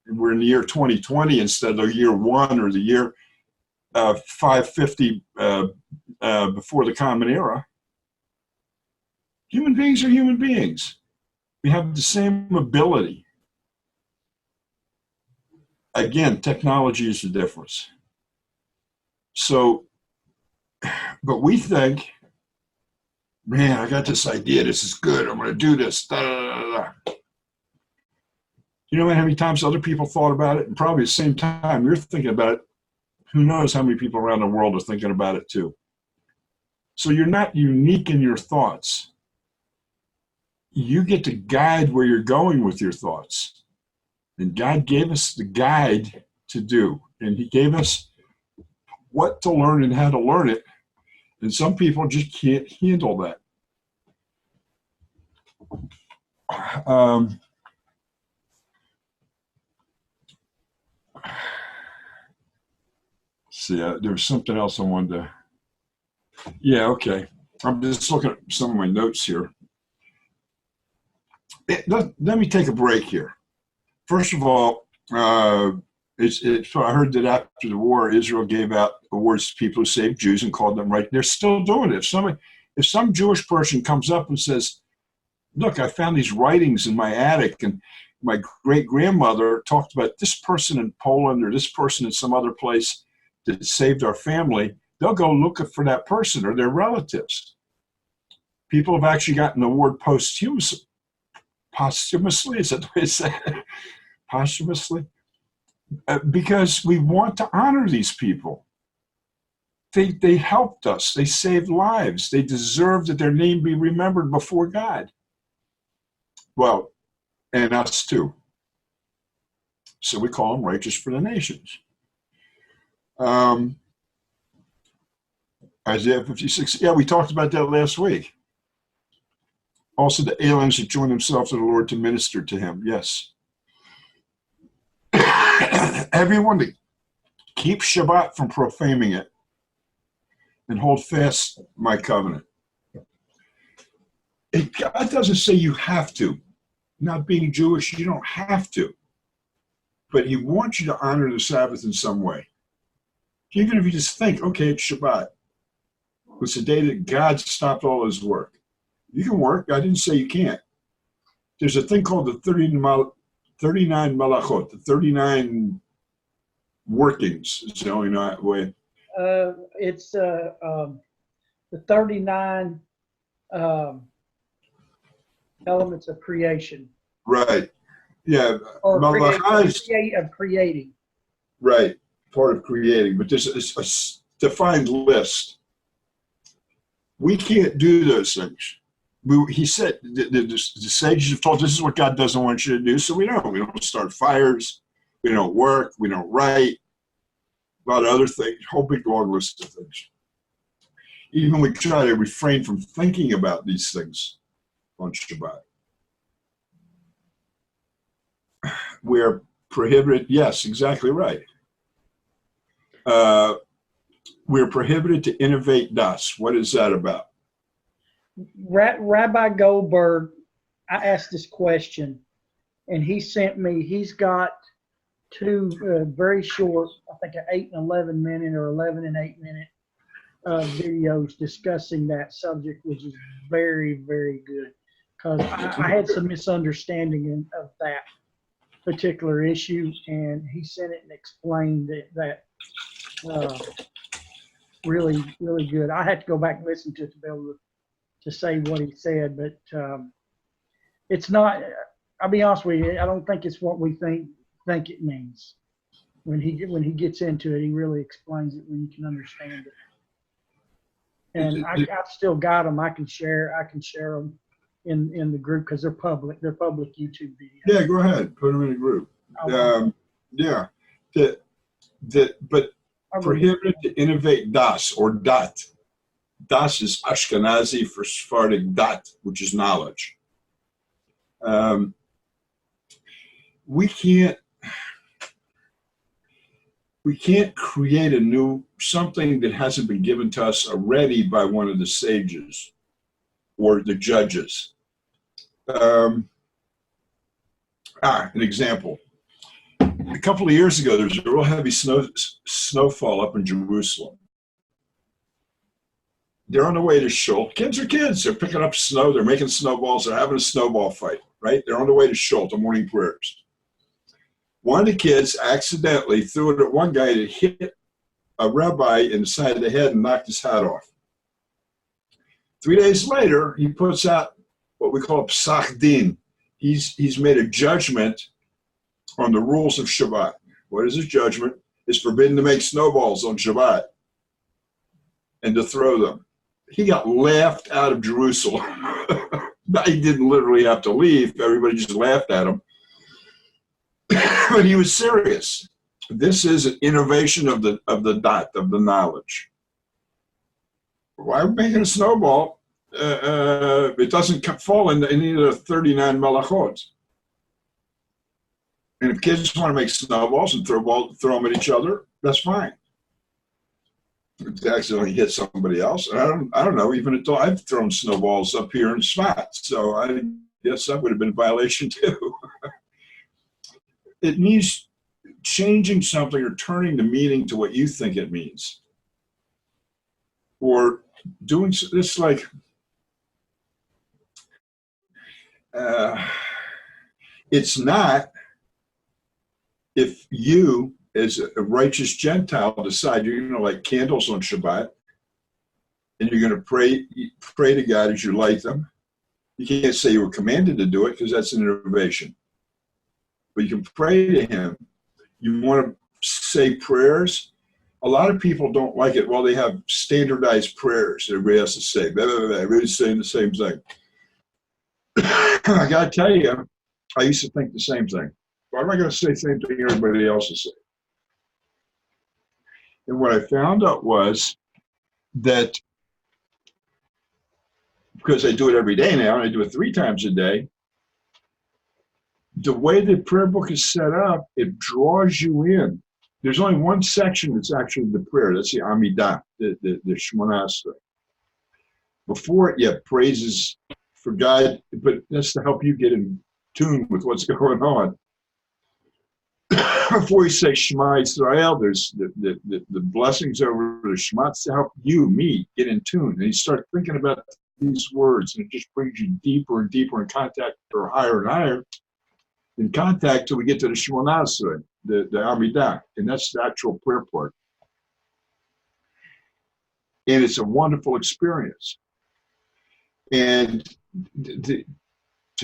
And we're in the year 2020 instead of year 1 or the year 550 before the Common Era. Human beings are human beings. We have the same ability. Again, technology is the difference. So, but we think, man, I got this idea. This is good. I'm going to do this. Da, da, da, da. You know how many times other people thought about it? And probably at the same time you're thinking about it, who knows how many people around the world are thinking about it too. So you're not unique in your thoughts. You get to guide where you're going with your thoughts. And God gave us the guide to do. And he gave us what to learn and how to learn it. And some people just can't handle that. See, there was something else I wanted to. Yeah, okay. I'm just looking at some of my notes here. Let me take a break here. First of all, I heard that after the war, Israel gave out awards to people who saved Jews and called them right. They're still doing it. If some Jewish person comes up and says, look, I found these writings in my attic, and my great-grandmother talked about this person in Poland or this person in some other place that saved our family, they'll go look for that person or their relatives. People have actually gotten the award posthumously. Is that the way to say it? Posthumously? Because we want to honor these people. They helped us. They saved lives. They deserve that their name be remembered before God. Well, and us too. So we call them righteous for the nations. Isaiah 56. Yeah, we talked about that last week. Also, the aliens that join themselves to the Lord to minister to him. Yes. Everyone that keeps Shabbat from profaning it and hold fast my covenant. God doesn't say you have to. Not being Jewish, you don't have to. But he wants you to honor the Sabbath in some way. Even if you just think, okay, it's Shabbat. It's the day that God stopped all his work. You can work. I didn't say you can't. There's a thing called the 39 malachot, the 39 workings. It's the only way. It's the 39 elements of creation. Right. Yeah. Or of creating. Right. Part of creating. But there's defined list. We can't do those things. He said the sages have told us this is what God doesn't want you to do, so we don't. We don't start fires. We don't work. We don't write. About other things, whole big long list of things. Even we try to refrain from thinking about these things on Shabbat. We're prohibited. Yes, exactly right. We're prohibited to innovate das. What is that about? Rabbi Goldberg, I asked this question, and he sent me, he's got two very short, I think an 8 and 11 minute or 11 and 8 minute videos discussing that subject, which is very, very good. Because I had some misunderstanding of that particular issue, and he sent it and explained that really, really good. I had to go back and listen to it to be able to say what he said, but it's not, I'll be honest with you, I don't think it's what we think it means. When he gets into it, he really explains it when you can understand it. And I've still got them. I can share them in the group because they're public. They're public YouTube videos. Yeah, go ahead. Put them in a group. Yeah. But prohibited to innovate das or dat. Das is Ashkenazi for Sephardic dat, which is knowledge. We can't create a new something that hasn't been given to us already by one of the sages or the judges. An example. A couple of years ago, there was a real heavy snowfall up in Jerusalem. They're on the way to Shul. Kids are kids. They're picking up snow. They're making snowballs. They're having a snowball fight, right? They're on the way to Shul, to morning prayers. One of the kids accidentally threw it at one guy that hit a rabbi in the side of the head and knocked his hat off. 3 days later, he puts out what we call Pesach din. He's made a judgment on the rules of Shabbat. What is his judgment? It's forbidden to make snowballs on Shabbat and to throw them. He got laughed out of Jerusalem. He didn't literally have to leave. Everybody just laughed at him. But he was serious. This is an innovation of the dot, of the knowledge. Why are we making a snowball? It doesn't fall in any of the 39 malachot. And if kids want to make snowballs and throw them at each other, that's fine. If they accidentally hit somebody else, I don't know. Even until I've thrown snowballs up here in Svat, so I guess that would have been a violation too. It means changing something or turning the meaning to what you think it means, or doing this like. It's not if you, as a righteous Gentile, decide you're going to light candles on Shabbat and you're going to pray to God as you light them. You can't say you were commanded to do it because that's an innovation. But you can pray to Him. You want to say prayers. A lot of people don't like it. Well, they have standardized prayers everybody has to say. Everybody's saying the same thing. I got to tell you, I used to think the same thing. Why am I going to say the same thing everybody else is saying? And what I found out was that because I do it every day now, and I do it 3 times a day, the way the prayer book is set up, it draws you in. There's only one section that's actually the prayer. That's the Amidah, the Shemona Esrei. Before it, you have praises for God, but that's to help you get in tune with what's going on. Before you say Shema Yisrael, there's the blessings over the Shema to help you, me, get in tune. And you start thinking about these words, and it just brings you deeper and deeper in contact, or higher and higher in contact till we get to the Shemona Esrei, the Amidah, and that's the actual prayer part. And it's a wonderful experience. And to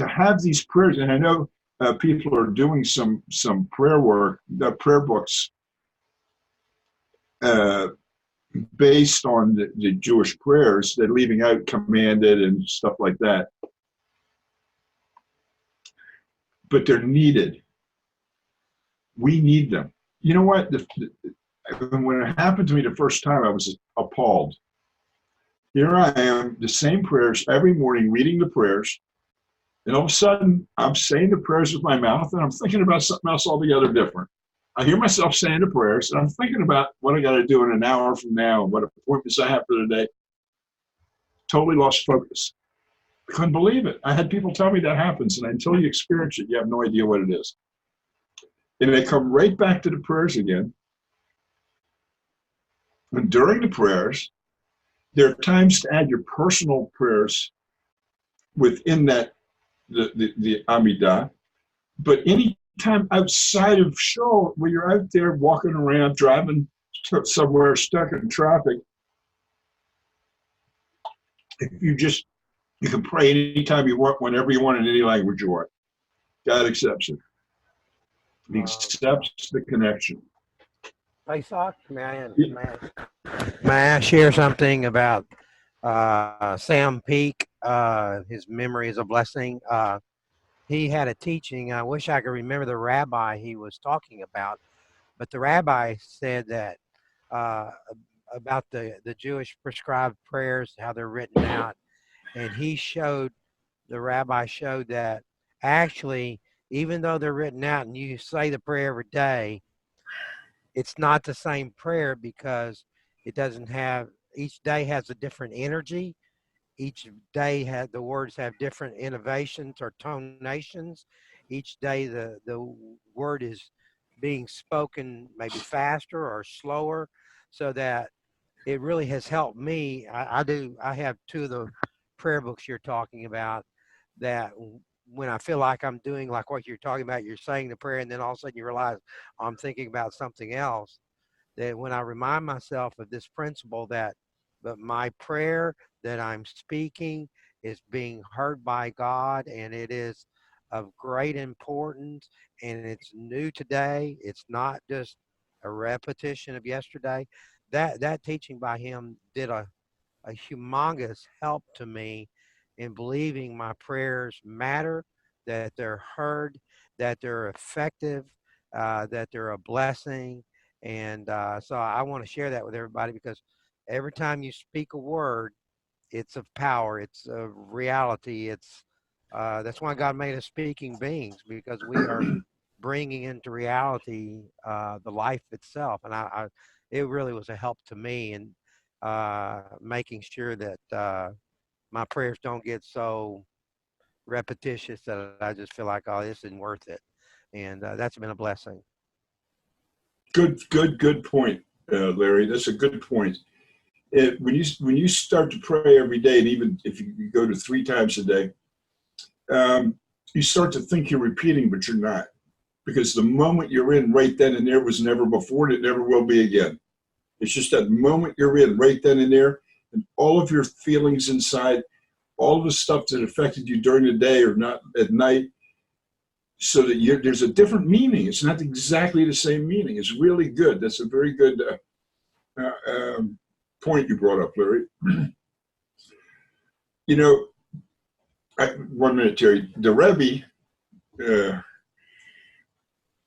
have these prayers, and I know people are doing some prayer work, prayer books based on the Jewish prayers. They're leaving out commanded and stuff like that. But they're needed. We need them. You know what? When it happened to me the first time, I was appalled. Here I am, the same prayers every morning, reading the prayers, and all of a sudden, I'm saying the prayers with my mouth, and I'm thinking about something else altogether different. I hear myself saying the prayers, and I'm thinking about what I got to do in an hour from now, what appointments I have for the day. Totally lost focus. I couldn't believe it. I had people tell me that happens, and until you experience it, you have no idea what it is. And they come right back to the prayers again. And during the prayers, there are times to add your personal prayers within that, the Amidah. But any time outside of show, where you're out there walking around, driving somewhere, stuck in traffic, you can pray anytime you want, whenever you want, in any language you want. God accepts it. He accepts the connection. Pesach, may I share something about Sam Peake? His memory is a blessing. He had a teaching. I wish I could remember the rabbi he was talking about, but the rabbi said that about the Jewish prescribed prayers, how they're written out, and the rabbi showed that actually, even though they're written out and you say the prayer every day, it's not the same prayer because it doesn't have, each day has a different energy. Each day the words have different innovations or tonations. Each day the word is being spoken maybe faster or slower, so that it really has helped me. I have two of the prayer books you're talking about, that when I feel like I'm doing like what you're talking about, you're saying the prayer and then all of a sudden you realize I'm thinking about something else, that when I remind myself of this principle that my prayer that I'm speaking is being heard by God, and it is of great importance, and it's new today. It's not just a repetition of yesterday. That teaching by him did a humongous help to me in believing my prayers matter, that they're heard, that they're effective, that they're a blessing. And so I want to share that with everybody, because every time you speak a word, it's of power, it's of reality. It's that's why God made us speaking beings, because we are bringing into reality the life itself. And it really was a help to me in making sure that my prayers don't get so repetitious that I just feel like, oh, this isn't worth it. And that's been a blessing. Good point, Larry. That's a good point. When you start to pray every day, and even if you go to 3 times a day, you start to think you're repeating, but you're not. Because the moment you're in right then and there was never before, and it never will be again. It's just that moment you're in right then and there, and all of your feelings inside, all of the stuff that affected you during the day or not at night, so that there's a different meaning. It's not exactly the same meaning. It's really good. That's a very good point you brought up, Larry. You know, 1 minute, Terry. The Rebbe,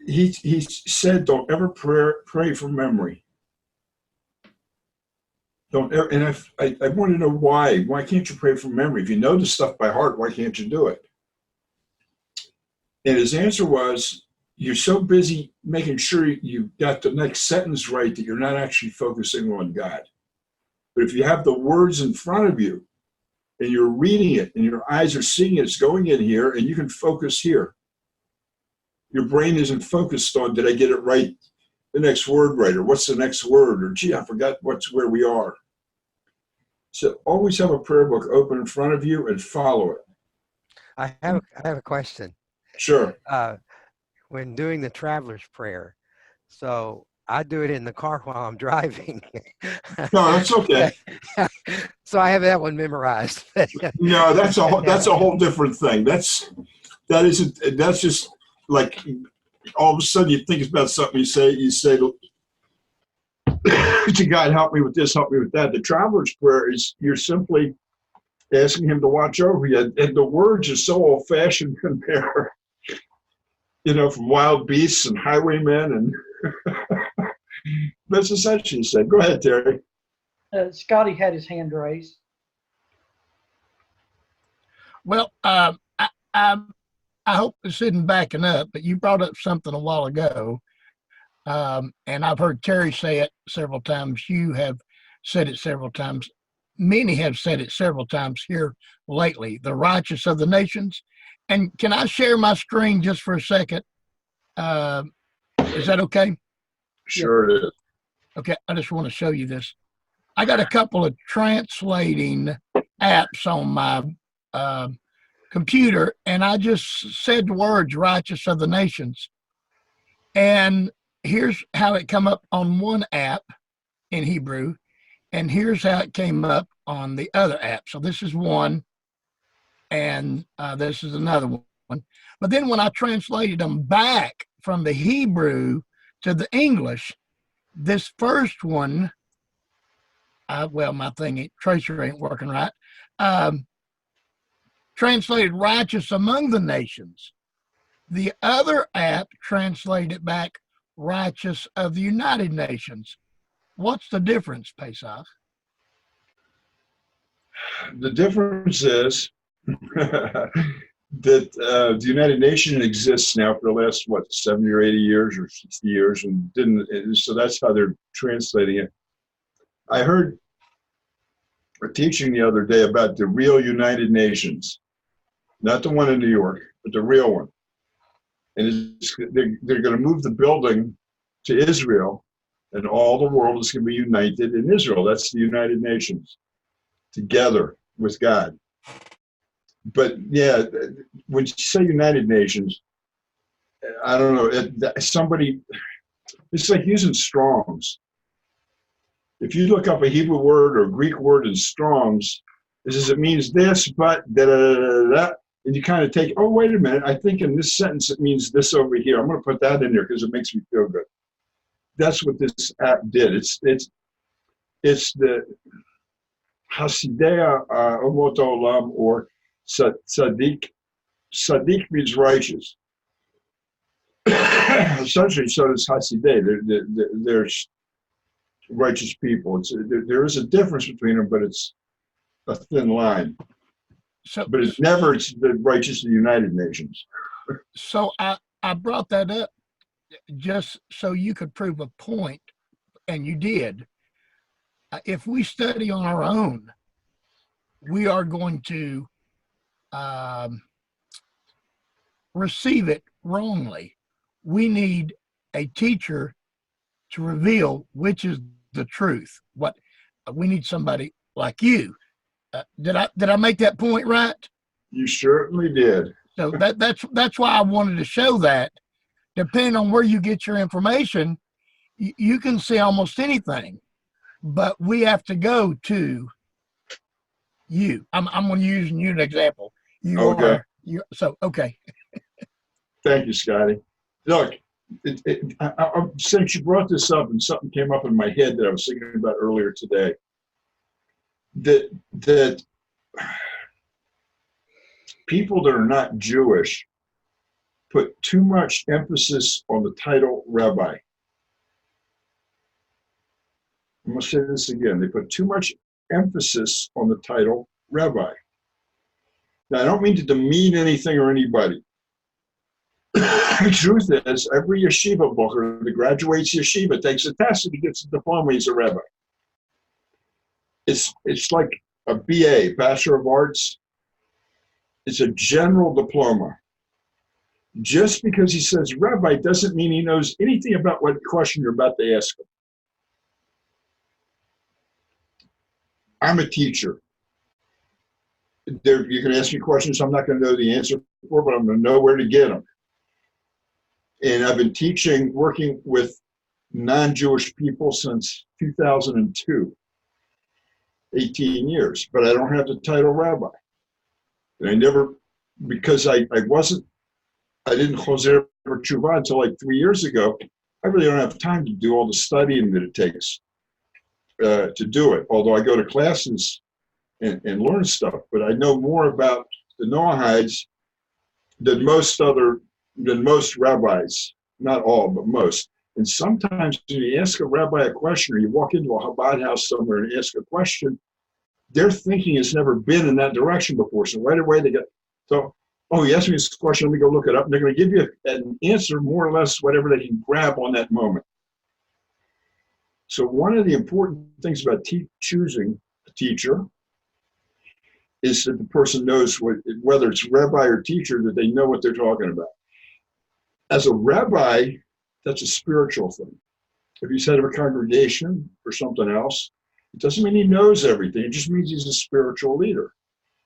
he said, don't ever pray from memory. Don't ever, and I want to know why. Why can't you pray from memory? If you know the stuff by heart, why can't you do it? And his answer was, you're so busy making sure you got the next sentence right that you're not actually focusing on God. But if you have the words in front of you and you're reading it and your eyes are seeing it, it's going in here, and you can focus here. Your brain isn't focused on, did I get it right, the next word right, or what's the next word, or gee, I forgot where we are. So always have a prayer book open in front of you and follow it. I have a question. Sure. When doing the traveler's prayer, so I do it in the car while I'm driving. No, that's okay. So I have that one memorized. No, that's a whole different thing. That's just like all of a sudden you think about something, you say, to God, help me with this, help me with that. The traveler's prayer is you're simply asking him to watch over you. And the words are so old-fashioned compared, from wild beasts and highwaymen. And that's essentially said. Go ahead, Terry. Scotty had his hand raised. Well, I hope this isn't backing up, but you brought up something a while ago, and I've heard Terry say it several times. You have said it several times. Many have said it several times here lately, the righteous of the nations. And can I share my screen just for a second? Is that okay? Sure it is. Okay, I just want to show you this. I got a couple of translating apps on my computer, and I just said the words righteous of the nations. And here's how it come up on one app in Hebrew, and here's how it came up on the other app. So this is one, and this is another one. But then when I translated them back from the Hebrew to the English, this first one, my tracer ain't working right, translated righteous among the nations. The other app translated back righteous of the United Nations. What's the difference, Pesach? The difference is that the United Nations exists now for the last, 70 or 80 years or 60 years, and so that's how they're translating it. I heard a teaching the other day about the real United Nations, not the one in New York, but the real one. And they're going to move the building to Israel, and all the world is going to be united in Israel. That's the United Nations, together with God. But yeah, when you say United Nations, I don't know, it's like using Strong's. If you look up a Hebrew word or a Greek word in Strong's, it means this, but da-da-da-da-da, and you kind of take, oh, wait a minute, I think in this sentence it means this over here. I'm going to put that in there because it makes me feel good. That's what this app did. It's the Hasidea Umot Olam, or Sadiq. Sadiq means righteous. Essentially, so does Hasideh. There's righteous people. There is a difference between them, but it's a thin line. But it's the righteous of the United Nations. So I brought that up just so you could prove a point, and you did. If we study on our own, we are going to receive it wrongly. We need a teacher to reveal which is the truth. We need somebody like you. Did I make that point right? You certainly did. So that's why I wanted to show that. Depending on where you get your information, you can see almost anything, but we have to go to you. I'm going to use you an example. Okay. Okay. Thank you, Scotty. Look, since you brought this up and something came up in my head that I was thinking about earlier today, that people that are not Jewish put too much emphasis on the title rabbi. I'm going to say this again. They put too much emphasis on the title rabbi. Now, I don't mean to demean anything or anybody. The truth is, every yeshiva booker that graduates yeshiva takes a test and he gets a diploma. He's a rabbi. It's like a BA, Bachelor of Arts. It's a general diploma. Just because he says rabbi doesn't mean he knows anything about what question you're about to ask him. I'm a teacher. You can ask me questions I'm not going to know the answer for, but I'm going to know where to get them. And I've been teaching, working with non-Jewish people since 2002, 18 years, but I don't have the title rabbi. And I never, because I didn't choser for tshuva until like 3 years ago, I really don't have time to do all the studying that it takes to do it. Although I go to classes and learn stuff, but I know more about the Noahides than most rabbis. Not all, but most. And sometimes when you ask a rabbi a question, or you walk into a Chabad house somewhere and ask a question, their thinking has never been in that direction before. So right away they get, oh, you asked me this question, let me go look it up. And they're going to give you an answer, more or less, whatever they can grab on that moment. So one of the important things about choosing a teacher is that the person knows whether it's rabbi or teacher, that they know what they're talking about. As a rabbi, that's a spiritual thing. If he's head of a congregation or something else, it doesn't mean he knows everything. It just means he's a spiritual leader.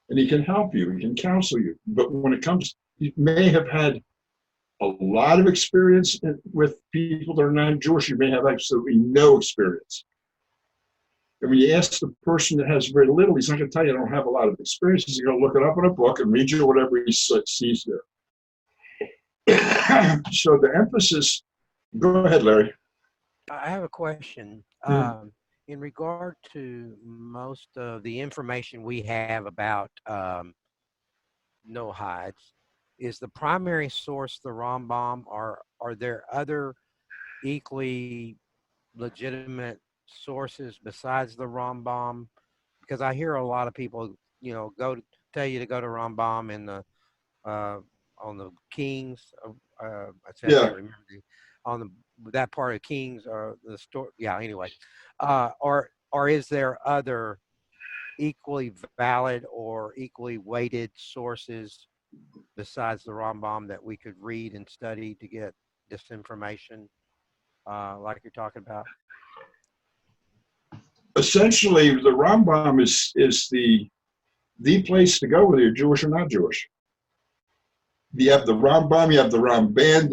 And he can help you, he can counsel you. But when it comes, he may have had a lot of experience with people that are non-Jewish. You may have absolutely no experience. And when you ask the person that has very little, he's not going to tell you, I don't have a lot of experience. He's going to look it up in a book and read you whatever he sees there. So the emphasis, go ahead, Larry. I have a question. In regard to most of the information we have about Noahides, is the primary source the Rambam, or are there other equally legitimate sources besides the Rambam? Because I hear a lot of people, tell you to go to Rambam in the on the Kings. I can't remember on that part of Kings or the story. Yeah. Anyway, or is there other equally valid or equally weighted sources besides the Rambam that we could read and study to get this information, like you're talking about? Essentially, the Rambam is the place to go whether you're Jewish or not Jewish. You have the Rambam, you have the Ramban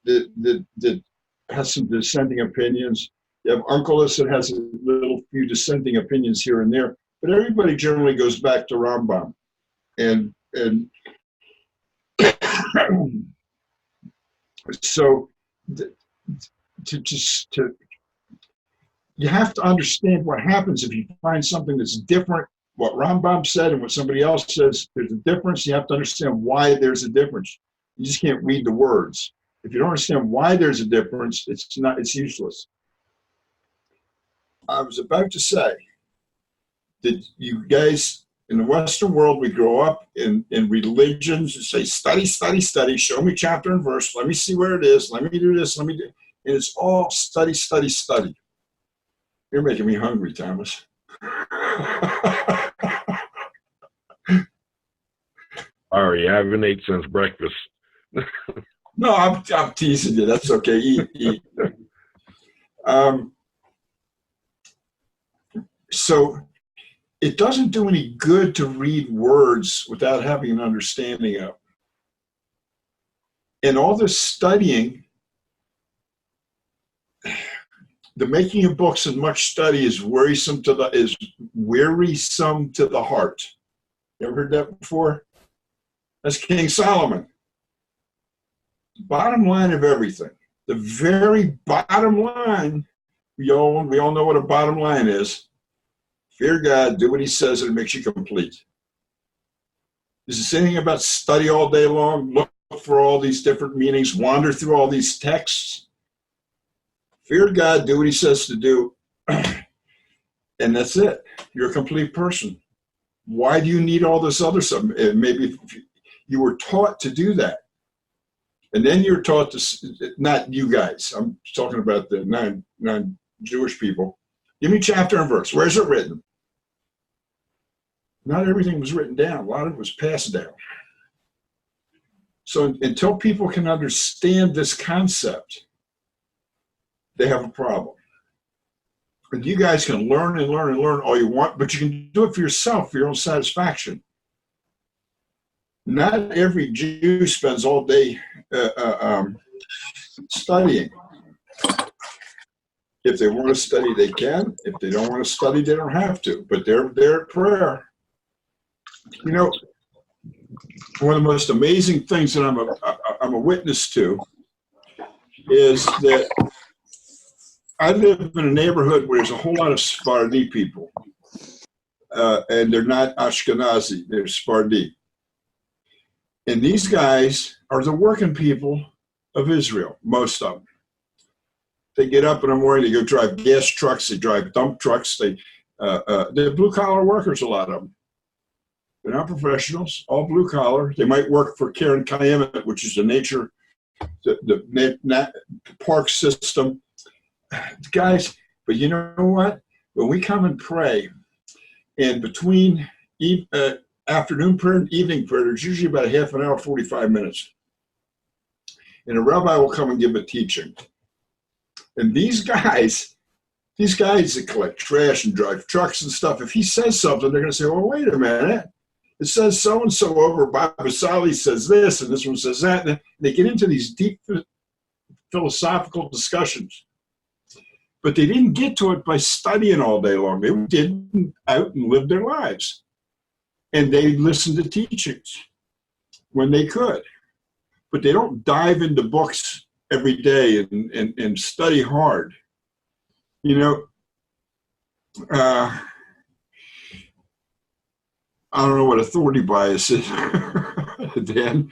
that has some dissenting opinions. You have Unkelus that has a little few dissenting opinions here and there, but everybody generally goes back to Rambam. And so you have to understand what happens if you find something that's different. What Rambam said and what somebody else says, there's a difference. You have to understand why there's a difference. You just can't read the words. If you don't understand why there's a difference, it's useless. I was about to say that you guys in the Western world, we grow up in religions and say, study, study, study, show me chapter and verse, let me see where it is, let me do this, let me do, and it's all study, study, study. You're making me hungry, Thomas. Sorry, I haven't ate since breakfast. No, I'm teasing you. That's okay. Eat. So it doesn't do any good to read words without having an understanding of. And all this studying, the making of books and much study is wearisome to the heart. You ever heard that before? That's King Solomon. Bottom line of everything, the very bottom line, we all know what a bottom line is. Fear God, do what he says, and it makes you complete. Is this anything about study all day long, look for all these different meanings, wander through all these texts? Fear God, do what he says to do, and that's it. You're a complete person. Why do you need all this other stuff? Maybe you were taught to do that. And then you're taught to, not you guys, I'm talking about the non-Jewish people. Give me chapter and verse. Where's it written? Not everything was written down. A lot of it was passed down. So until people can understand this concept, they have a problem. And you guys can learn and learn and learn all you want, but you can do it for yourself, for your own satisfaction. Not every Jew spends all day studying. If they want to study, they can. If they don't want to study, they don't have to. But they're there at prayer. You know, one of the most amazing things that I'm a witness to is that I live in a neighborhood where there's a whole lot of Sephardi people, and they're not Ashkenazi, they're Sephardi. And these guys are the working people of Israel, most of them. They get up in the morning, they go drive gas trucks, they drive dump trucks, they're blue-collar workers, a lot of them. They're not professionals, all blue-collar. They might work for Karen Kayemet, which is the park system. Guys, but you know what? When we come and pray, and between afternoon prayer and evening prayer, there's usually about a half an hour, 45 minutes. And a rabbi will come and give a teaching. And these guys that collect trash and drive trucks and stuff, if he says something, they're going to say, well, wait a minute. It says so-and-so over, Baba Sali says this, and this one says that. And they get into these deep philosophical discussions. But they didn't get to it by studying all day long. They did out and lived their lives. And they listened to teachings when they could. But they don't dive into books every day and study hard. You know, I don't know what authority bias is. Dan,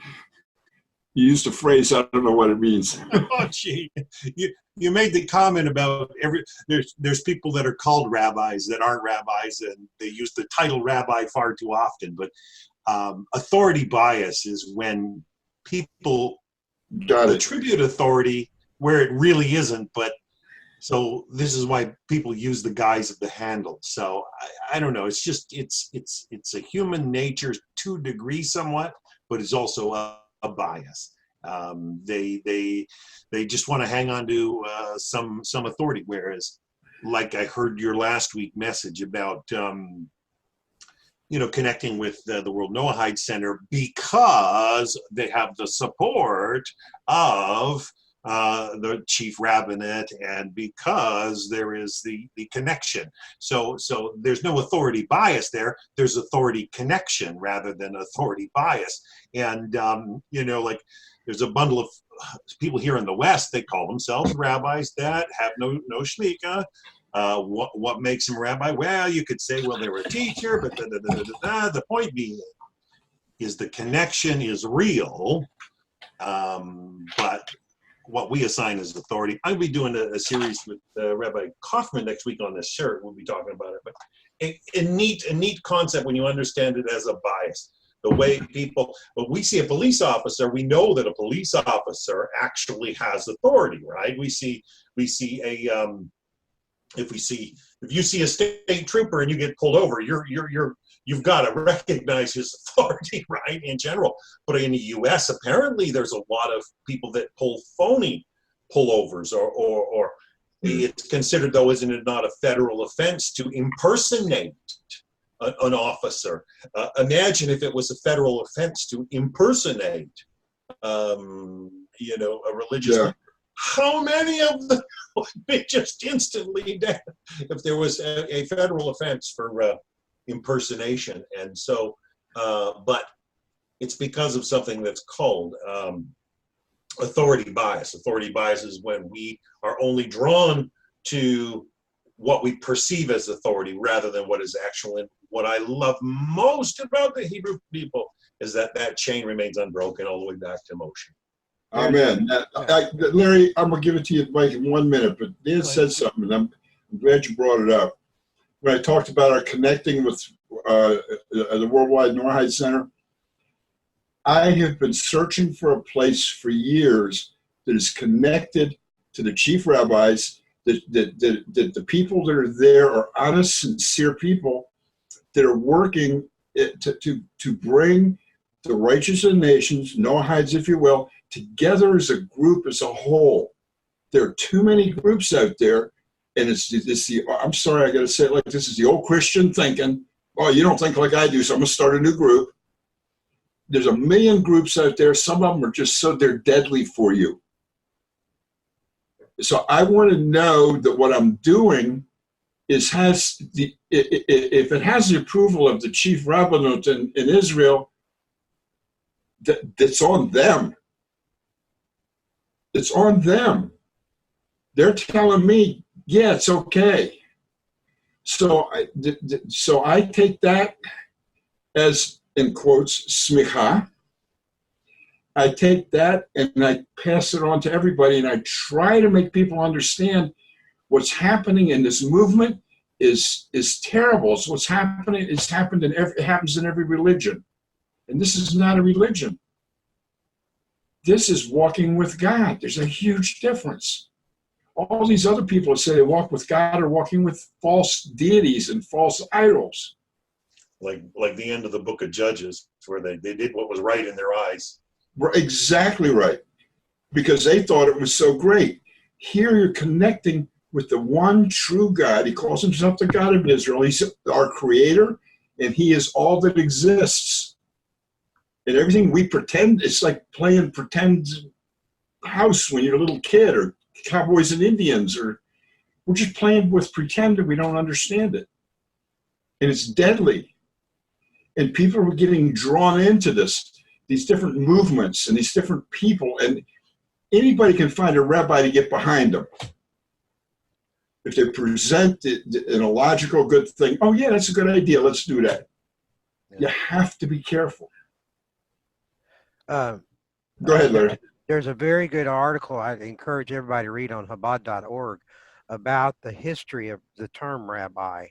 you used a phrase, I don't know what it means. Oh, gee. You made the comment about there's people that are called rabbis that aren't rabbis, and they use the title rabbi far too often. But authority bias is when people attribute authority where it really isn't. But so this is why people use the guise of the handle. So I don't know. It's just it's a human nature to a degree somewhat, but it's also a bias. They just want to hang on to some authority. Whereas, like I heard your last week message about connecting with the World Noahide Center because they have the support of the chief rabbinate, and because there is the connection. So there's no authority bias there. There's authority connection rather than authority bias. And like there's a bundle of people here in the West. They call themselves rabbis that have no shlicha. What makes them rabbi? Well, you could say, well, they were a teacher, but the point being is the connection is real, but what we assign as authority. I'll be doing a series with Rabbi Kaufman next week on this shirt. We'll be talking about it. But a neat concept when you understand it as a bias. The way when we see a police officer, we know that a police officer actually has authority, right? If you see a state trooper and you get pulled over, you've got to recognize his authority, right, in general. But in the U.S., apparently there's a lot of people that pull phony pullovers, or it's considered, though, isn't it not a federal offense to impersonate an officer? Imagine if it was a federal offense to impersonate, a religious. Yeah. How many of them would be just instantly dead if there was a federal offense for impersonation? And so, but it's because of something that's called authority bias. Authority bias is when we are only drawn to what we perceive as authority rather than what is actual. And what I love most about the Hebrew people is that chain remains unbroken all the way back to Moshe. Amen. Larry, I'm going to give it to you, Mike, in 1 minute, but Dan said something, and I'm glad you brought it up. When I talked about our connecting with the Worldwide Noahide Center, I have been searching for a place for years that is connected to the chief rabbis, that the people that are there are honest, sincere people that are working to bring the righteous of the nations, Noahides, if you will, together as a group, as a whole. There are too many groups out there, and it's the I'm sorry, I got to say it like this, is the old Christian thinking, oh, you don't think like I do, so I'm going to start a new group. There's a million groups out there. Some of them are just so they're deadly for you. So I want to know that what I'm doing if it has the approval of the chief rabbinate in Israel, that's on them. It's on them. They're telling me, yeah, it's okay. So I take that as, in quotes, smicha. I take that and I pass it on to everybody, and I try to make people understand what's happening in this movement is terrible. So what's happening is it happens in every religion. And this is not a religion. This is walking with God. There's a huge difference. All these other people that say they walk with God are walking with false deities and false idols. Like the end of the book of Judges, where they did what was right in their eyes. Exactly right. Because they thought it was so great. Here you're connecting with the one true God. He calls himself the God of Israel. He's our creator, and he is all that exists. And everything we pretend, it's like playing pretend house when you're a little kid, or cowboys and Indians, or we're just playing with pretend and we don't understand it. And it's deadly. And people are getting drawn into these different movements and these different people, and anybody can find a rabbi to get behind them. If they present it in a logical, good thing, oh yeah, that's a good idea, let's do that. Yeah. You have to be careful. Go ahead, Larry. There's a very good article I encourage everybody to read on Chabad.org about the history of the term rabbi.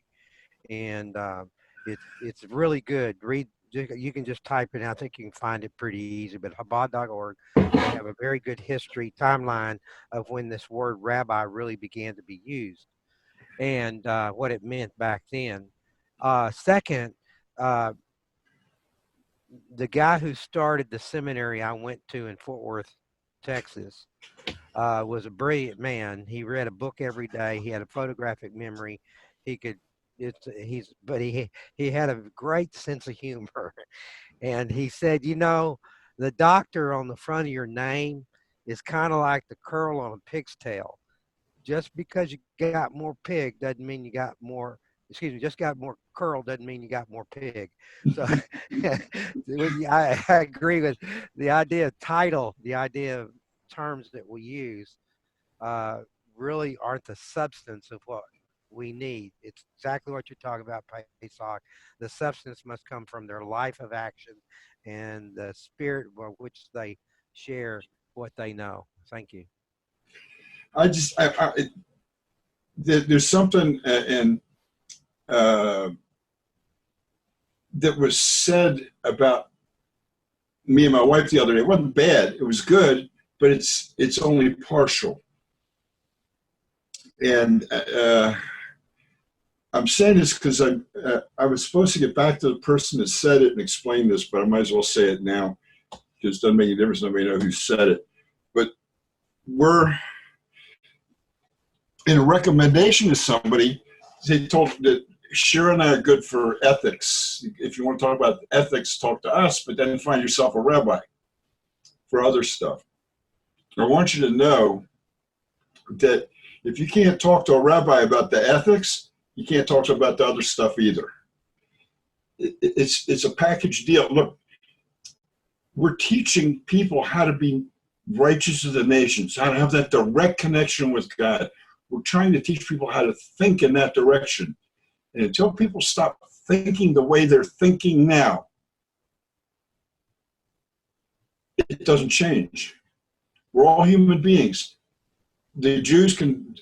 And it's really good. You can just type it. I think you can find it pretty easy. But Chabad.org, they have a very good history timeline of when this word rabbi really began to be used and what it meant back then. Second, the guy who started the seminary I went to in Fort Worth, Texas, was a brilliant man. He read a book every day. He had a photographic memory. He had a great sense of humor. And he said, the doctor on the front of your name is kind of like the curl on a pig's tail. Just because you got more pig doesn't mean you got more, just got more curl doesn't mean you got more pig. So I agree with the idea of title, the idea of terms that we use really aren't the substance of what we need. It's exactly what you're talking about, Pesach. The substance must come from their life of action and the spirit by which they share what they know. Thank you. There's something that was said about me and my wife the other day. It wasn't bad. It was good, but it's only partial. And I'm saying this because I was supposed to get back to the person that said it and explain this, but I might as well say it now because it doesn't make any difference. Nobody knows who said it. But we're in a recommendation to somebody. They told that Shira and I are good for ethics. If you want to talk about ethics, talk to us, but then find yourself a rabbi for other stuff. I want you to know that if you can't talk to a rabbi about the ethics, you can't talk to him about the other stuff either. It's a package deal. Look, we're teaching people how to be righteous of the nations, how to have that direct connection with God. We're trying to teach people how to think in that direction. And until people stop thinking the way they're thinking now, it doesn't change. We're all human beings. The Jews can,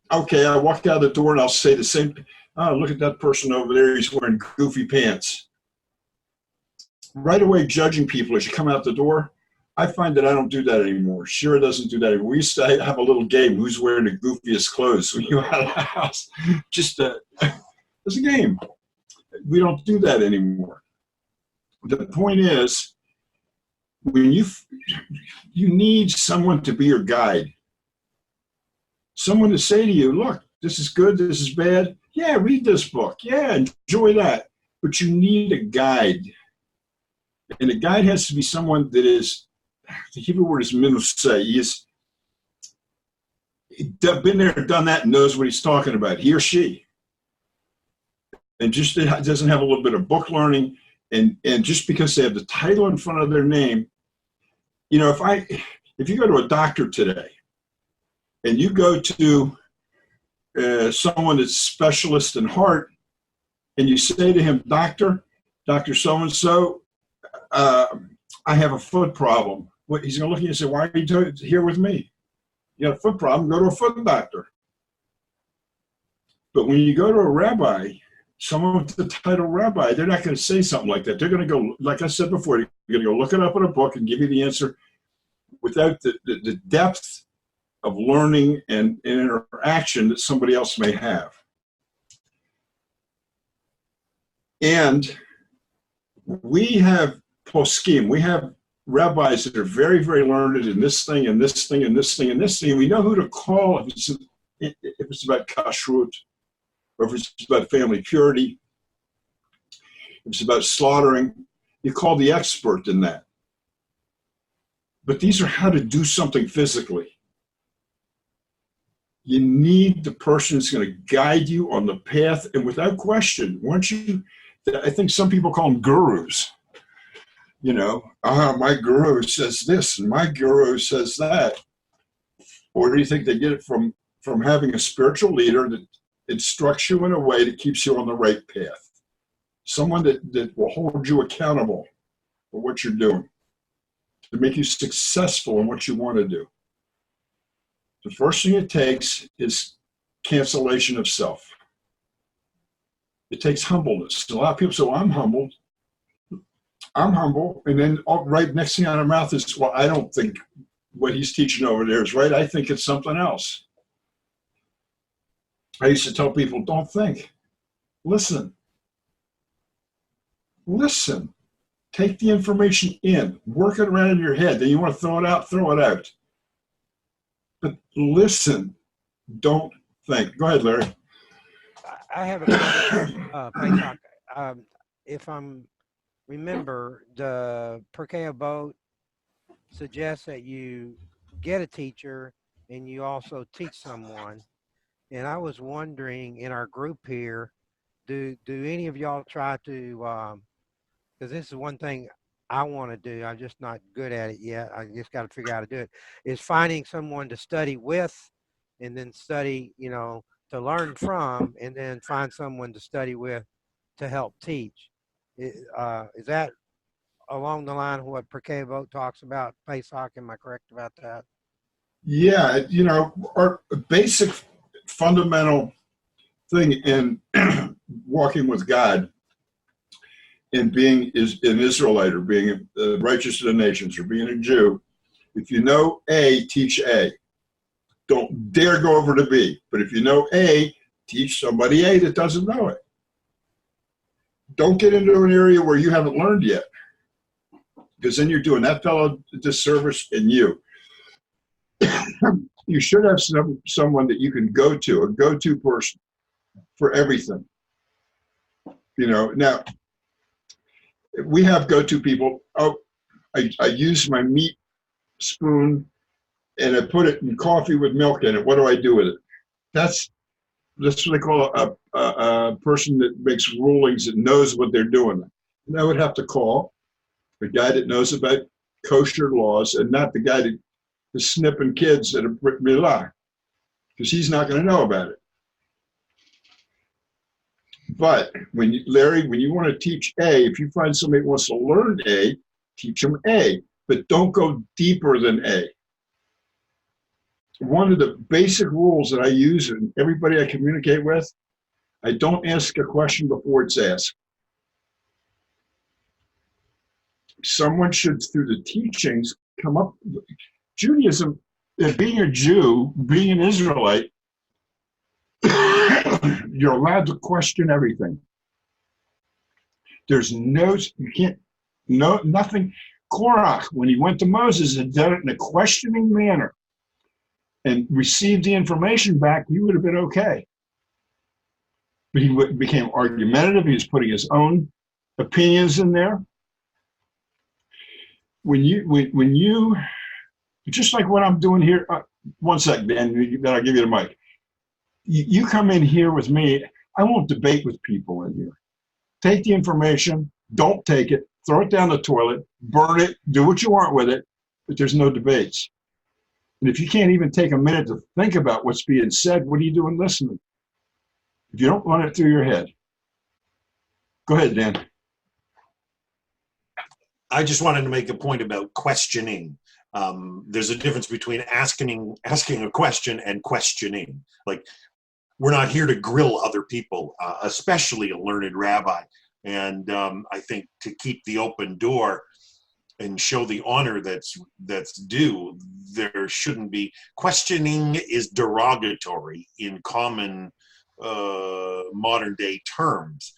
okay, I walk out the door and I'll say the same, oh, look at that person over there, he's wearing goofy pants. Right away judging people as you come out the door, I find that I don't do that anymore. Shira doesn't do that anymore. We used to have a little game, who's wearing the goofiest clothes when you're out of the house. Just it's a game. We don't do that anymore. The point is, when you need someone to be your guide. Someone to say to you, look, this is good, this is bad. Yeah, read this book. Yeah, enjoy that. But you need a guide. And a guide has to be someone that is, the Hebrew word is minuseh. He's been there, done that, and knows what he's talking about, he or she. And just doesn't have a little bit of book learning, and just because they have the title in front of their name, if you go to a doctor today, and you go to someone that's specialist in heart, and you say to him, Doctor so-and-so, I have a foot problem. He's going to look at you and say, why are you here with me? You got a foot problem, go to a foot doctor. But when you go to a rabbi, someone with the title rabbi, they're not going to say something like that. They're going to go, like I said before, they're going to go look it up in a book and give you the answer without the depth of learning and interaction that somebody else may have. And we have poskim, we have rabbis that are very, very learned in this thing and this thing and this thing and this thing. And we know who to call if it's about kashrut, or if it's about family purity, if it's about slaughtering. You call the expert in that. But these are how to do something physically. You need the person who's going to guide you on the path, and without question, I think some people call them gurus. You know, my guru says this, and my guru says that. Or do you think they get it from having a spiritual leader that instructs you in a way that keeps you on the right path? Someone that will hold you accountable for what you're doing, to make you successful in what you want to do. The first thing it takes is cancellation of self. It takes humbleness. A lot of people say, well, I'm humble, and then right next thing on their mouth is, well, I don't think what he's teaching over there is right. I think it's something else. I used to tell people, don't think. Listen. Take the information in. Work it around in your head. Then you want to throw it out, throw it out. But listen. Don't think. Go ahead, Larry. I have a question, Pesach. If I'm remember, the Pirkei Avot suggests that you get a teacher and you also teach someone. And I was wondering, in our group here, do any of y'all try to, because this is one thing I want to do, I'm just not good at it yet, I just got to figure out how to do it, is finding someone to study with and then study, to learn from, and then find someone to study with to help teach. Is that along the line of what Pirkei Avot talks about, Pesach? Am I correct about that? Yeah, our basic fundamental thing in walking with God and being an Israelite, or being righteous to the nations, or being a Jew, if you know A, teach A. Don't dare go over to B. But if you know A, teach somebody A that doesn't know it. Don't get into an area where you haven't learned yet, because then you're doing that fellow a disservice and you. You should have someone that you can go to, a go-to person for everything. Now, we have go-to people. Oh, I use my meat spoon and I put it in coffee with milk in it. What do I do with it? That's what they call a person that makes rulings and knows what they're doing. And I would have to call the guy that knows about kosher laws, and not the guy that is snipping kids at a Brit Milah, because he's not going to know about it. But Larry, when you want to teach A, if you find somebody who wants to learn A, teach them A, but don't go deeper than A. One of the basic rules that I use in everybody I communicate with, I don't ask a question before it's asked. Someone should, through the teachings, come up. Judaism, being a Jew, being an Israelite, you're allowed to question everything. There's nothing. Korach, when he went to Moses, had done it in a questioning manner and received the information back, you would have been okay. But he became argumentative. He was putting his own opinions in there. When you, just like what I'm doing here, one second, Dan, then I'll give you the mic. You come in here with me, I won't debate with people in here. Take the information, don't take it, throw it down the toilet, burn it, do what you want with it, but there's no debates. And if you can't even take a minute to think about what's being said, what are you doing listening? If you don't run it through your head. Go ahead, Dan. I just wanted to make a point about questioning. There's a difference between asking a question and questioning. Like, we're not here to grill other people, especially a learned rabbi. And I think to keep the open door and show the honor that's due, there shouldn't be. Questioning is derogatory in common modern day terms,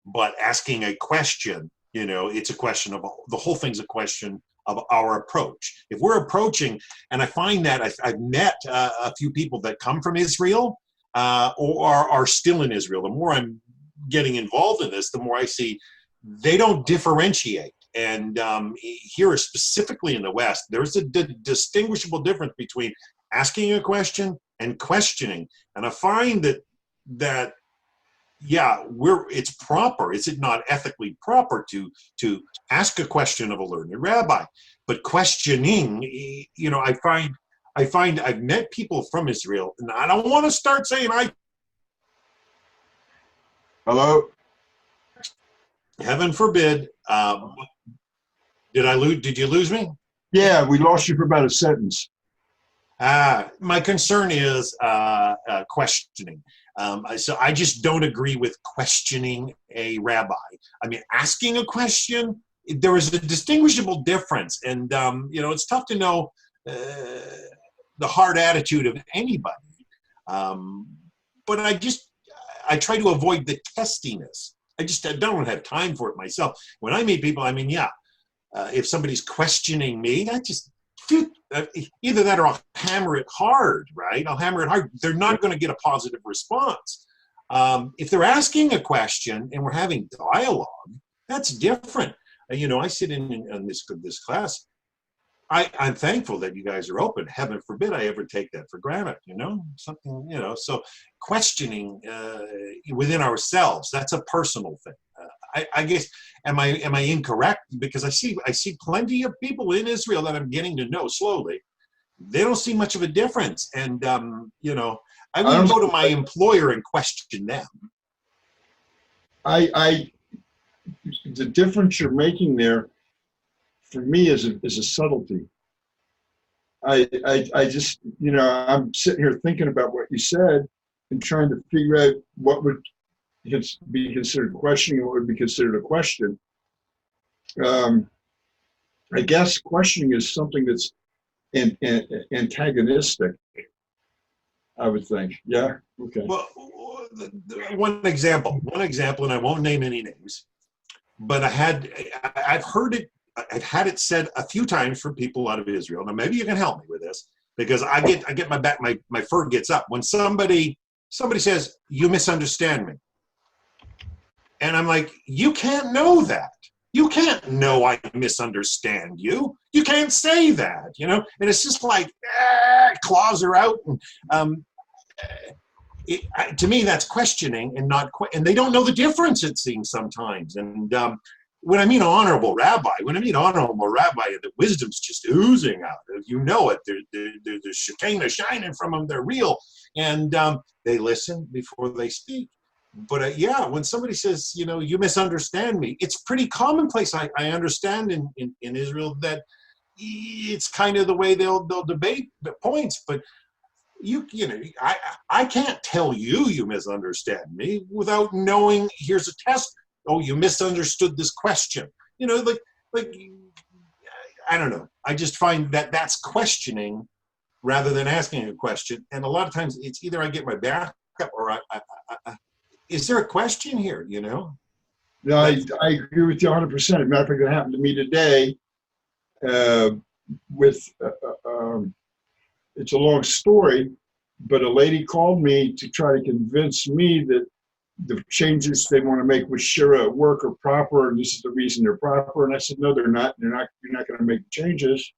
but asking a question, it's a question of, the whole thing's a question of our approach. If we're approaching, and I find that I've met a few people that come from Israel or are still in Israel. The more I'm getting involved in this, the more I see they don't differentiate. And here, specifically in the West, there's a distinguishable difference between asking a question and questioning. And I find that it's proper. Is it not ethically proper to ask a question of a learned rabbi? But questioning, I find I've met people from Israel, and I don't want to start saying Hello? heaven forbid. Did you lose me? Yeah, we lost you for about a sentence. My concern is questioning. So I just don't agree with questioning a rabbi. I mean, asking a question, there is a distinguishable difference. And, it's tough to know the hard attitude of anybody. But I try to avoid the testiness. I don't have time for it myself. When I meet people, if somebody's questioning me, I just either that or I'll hammer it hard, right? I'll hammer it hard. They're not going to get a positive response. If they're asking a question and we're having dialogue, that's different. I sit in this class. I'm thankful that you guys are open. Heaven forbid I ever take that for granted, so questioning within ourselves, that's a personal thing. I guess, am I incorrect? Because I see plenty of people in Israel that I'm getting to know slowly. They don't see much of a difference. And, I wouldn't go to my employer and question them. The difference you're making there, for me, is a subtlety. I just, I'm sitting here thinking about what you said and trying to figure out what would be considered questioning and what would be considered a question. I guess questioning is something that's antagonistic, I would think. Yeah? Okay. Well, one example, and I won't name any names, but I've heard it. I've had it said a few times from people out of Israel. Now, maybe you can help me with this, because I get my fur gets up when somebody says, "You misunderstand me," and I'm like, "You can't know that. You can't know I misunderstand you. You can't say that, And it's just like claws are out, and to me that's questioning and not. And they don't know the difference. It seems sometimes, and. When I mean honorable rabbi, the wisdom's just oozing out. You know it. There's Shekinah shining from them. They're real. And they listen before they speak. But when somebody says, you misunderstand me, it's pretty commonplace. I understand in Israel that it's kind of the way they'll debate the points. But I can't tell you misunderstand me without knowing. Here's a test. Oh, you misunderstood this question. Like I don't know. I just find that that's questioning rather than asking a question. And a lot of times it's either I get my back up or is there a question here, No, I agree with you 100%. As a matter of fact, it happened to me today it's a long story, but a lady called me to try to convince me that the changes they want to make with Shira at work are proper, and this is the reason they're proper. And I said, no, they're not. You're not going to make changes.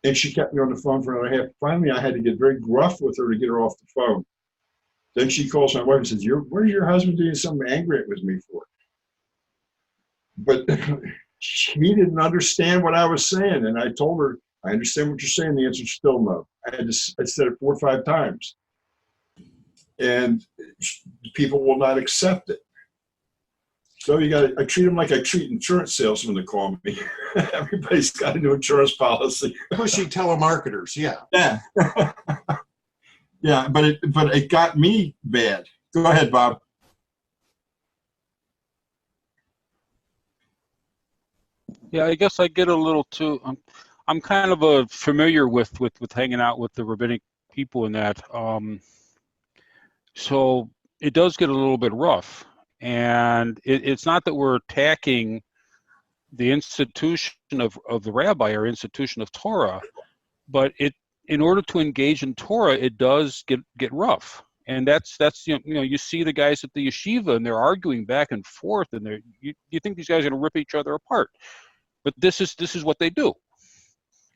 And she kept me on the phone for another half. Finally, I had to get very gruff with her to get her off the phone. Then she calls my wife and says, where's your husband doing something angry with me for? But he didn't understand what I was saying. And I told her, I understand what you're saying. The answer is still no. I said it 4 or 5 times. And people will not accept it. So I treat them like I treat insurance salesmen that call me. Everybody's got a new insurance policy. Pushy telemarketers, yeah. Yeah. Yeah, but it got me bad. Go ahead, Bob. Yeah, I guess I get a little too. I'm kind of familiar with hanging out with the rabbinic people in that. So it does get a little bit rough, and it's not that we're attacking the institution of the rabbi or institution of Torah, but in order to engage in Torah, it does get rough. And that's you see the guys at the yeshiva and they're arguing back and forth, and you think these guys are going to rip each other apart, but this is what they do.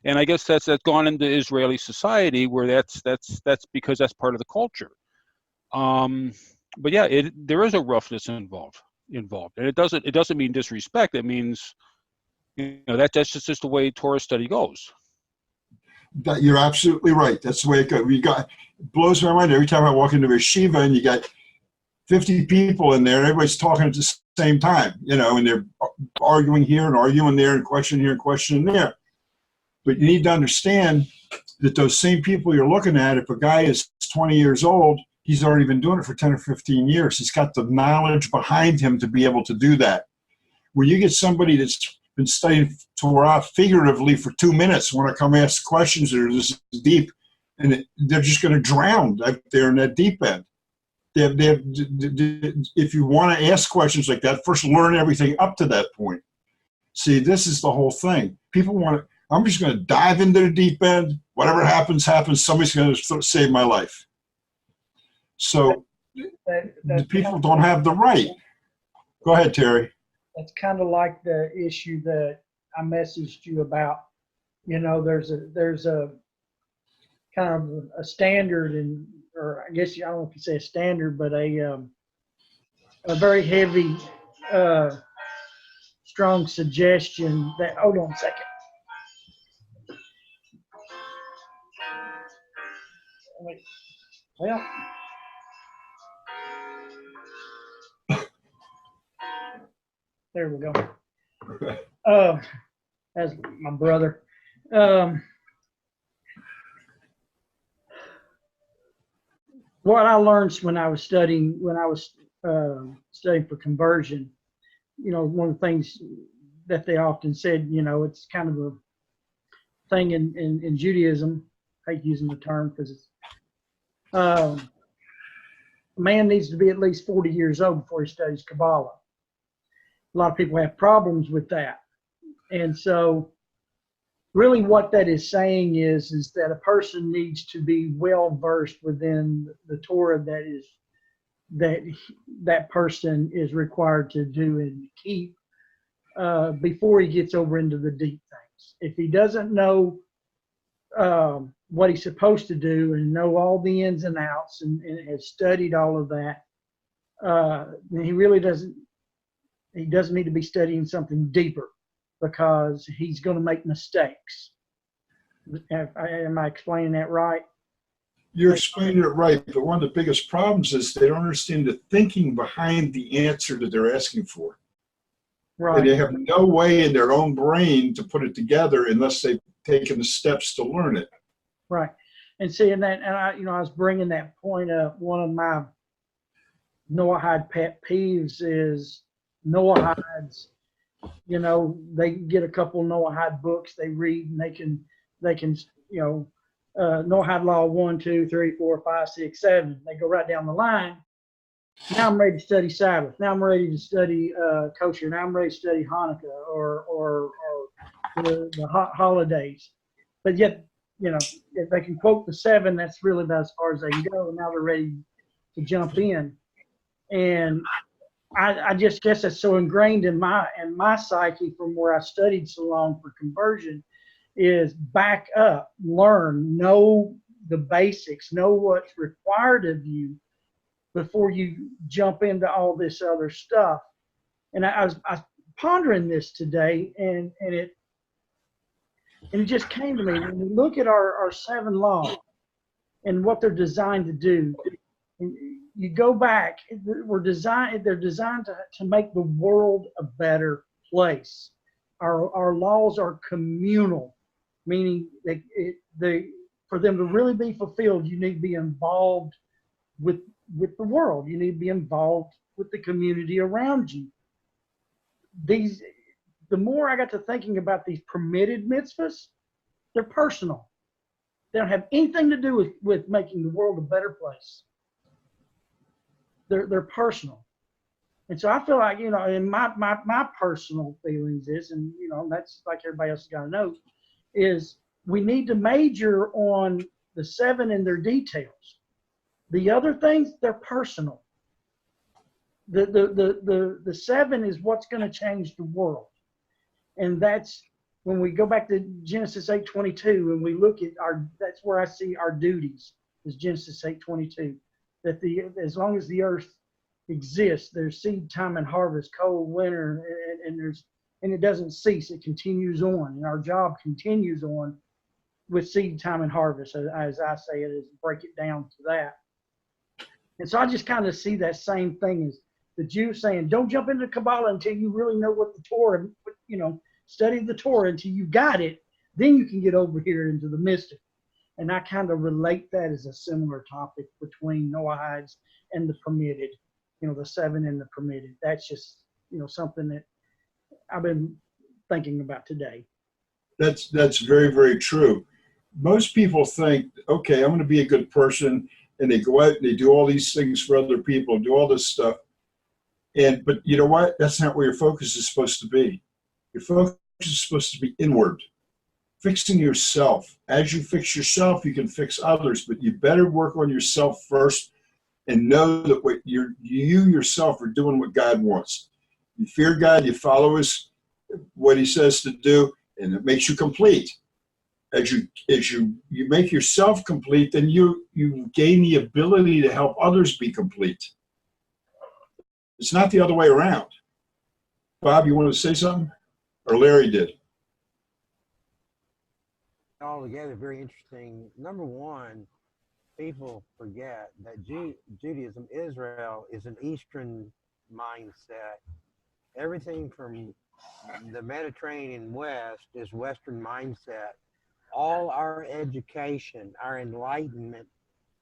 And I guess that's gone into Israeli society, where that's because that's part of the culture. But yeah, there is a roughness involved, and it doesn't mean disrespect. It means that's just the way Torah study goes. You're absolutely right. That's the way it goes. It blows my mind every time I walk into a yeshiva and you got 50 people in there and everybody's talking at the same time, and they're arguing here and arguing there and questioning here and questioning there. But you need to understand that those same people you're looking at, if a guy is 20 years old, he's already been doing it for 10 or 15 years. He's got the knowledge behind him to be able to do that. When you get somebody that's been studying Torah figuratively for 2 minutes, when I come ask questions that are this deep, and they're just going to drown out there in that deep end. If you want to ask questions like that, first learn everything up to that point. See, this is the whole thing. People I'm just going to dive into the deep end. Whatever happens, happens. Somebody's going to save my life. So the people don't have the right. Go ahead, Terry. That's kind of like the issue that I messaged you about. There's a kind of a standard, or I guess I don't know if you say a standard, but a very heavy, strong suggestion that. Hold on a second. Well. There we go. That's my brother. What I learned when I was studying for conversion, one of the things that they often said, it's kind of a thing in Judaism. I hate using the term because it's a man needs to be at least 40 years old before he studies Kabbalah. A lot of people have problems with that. And so really what that is saying is that a person needs to be well versed within the Torah that person is required to do and keep before he gets over into the deep things. If he doesn't know what he's supposed to do and know all the ins and outs and has studied all of that, then he really doesn't need to be studying something deeper, because he's going to make mistakes. Am I explaining that right? You're explaining it right, but one of the biggest problems is they don't understand the thinking behind the answer that they're asking for. Right. And they have no way in their own brain to put it together unless they've taken the steps to learn it. Right. And seeing that, and I was bringing that point up. One of my Noahide pet peeves is Noahides. They get a couple Noahide books they read, and they can Noahide Law 1, 2, 3, 4, 5, 6, 7. They go right down the line. Now I'm ready to study Sabbath. Now I'm ready to study kosher. Now I'm ready to study Hanukkah or the holidays. But yet, if they can quote the 7, that's really about as far as they can go. And now they're ready to jump in. And I just guess that's so ingrained in my psyche from where I studied so long for conversion, is back up, learn, know the basics, know what's required of you before you jump into all this other stuff. And I was pondering this today, and And it just came to me when we look at our 7 laws and what they're designed to do. And you go back, they're designed to make the world a better place. Our laws are communal, meaning for them to really be fulfilled, you need to be involved with the world. You need to be involved with the community around you. The more I got to thinking about these permitted mitzvahs, they're personal. They don't have anything to do with making the world a better place. They're personal. And so I feel like, and my personal feelings is, and that's like everybody else has got to know, is we need to major on the 7 and their details. The other things, they're personal. The 7 is what's going to change the world. And that's when we go back to Genesis 8:22 and we look at that's where I see our duties, is Genesis 8:22. That as long as the earth exists, there's seed time and harvest, cold, winter, and it doesn't cease. It continues on, and our job continues on with seed time and harvest, as I say it, is break it down to that. And so I just kind of see that same thing as the Jews saying, don't jump into Kabbalah until you really know what the Torah, study the Torah until you got it. Then you can get over here into the mystic. And I kind of relate that as a similar topic between Noahides and the permitted, the 7 and the permitted. That's just, something that I've been thinking about today. That's very, very true. Most people think, okay, I'm going to be a good person, and they go out and they do all these things for other people, do all this stuff. But you know what? That's not where your focus is supposed to be. Your focus is supposed to be inward, fixing yourself. As you fix yourself, you can fix others, but you better work on yourself first and know that you yourself are doing what God wants. You fear God, you follow what he says to do, and it makes you complete. As you make yourself complete, then you gain the ability to help others be complete. It's not the other way around. Bob, you want to say something? Or Larry did. Altogether, very interesting. Number one, people forget that Judaism, Israel, is an Eastern mindset. Everything from the Mediterranean West is Western mindset. All our education, our enlightenment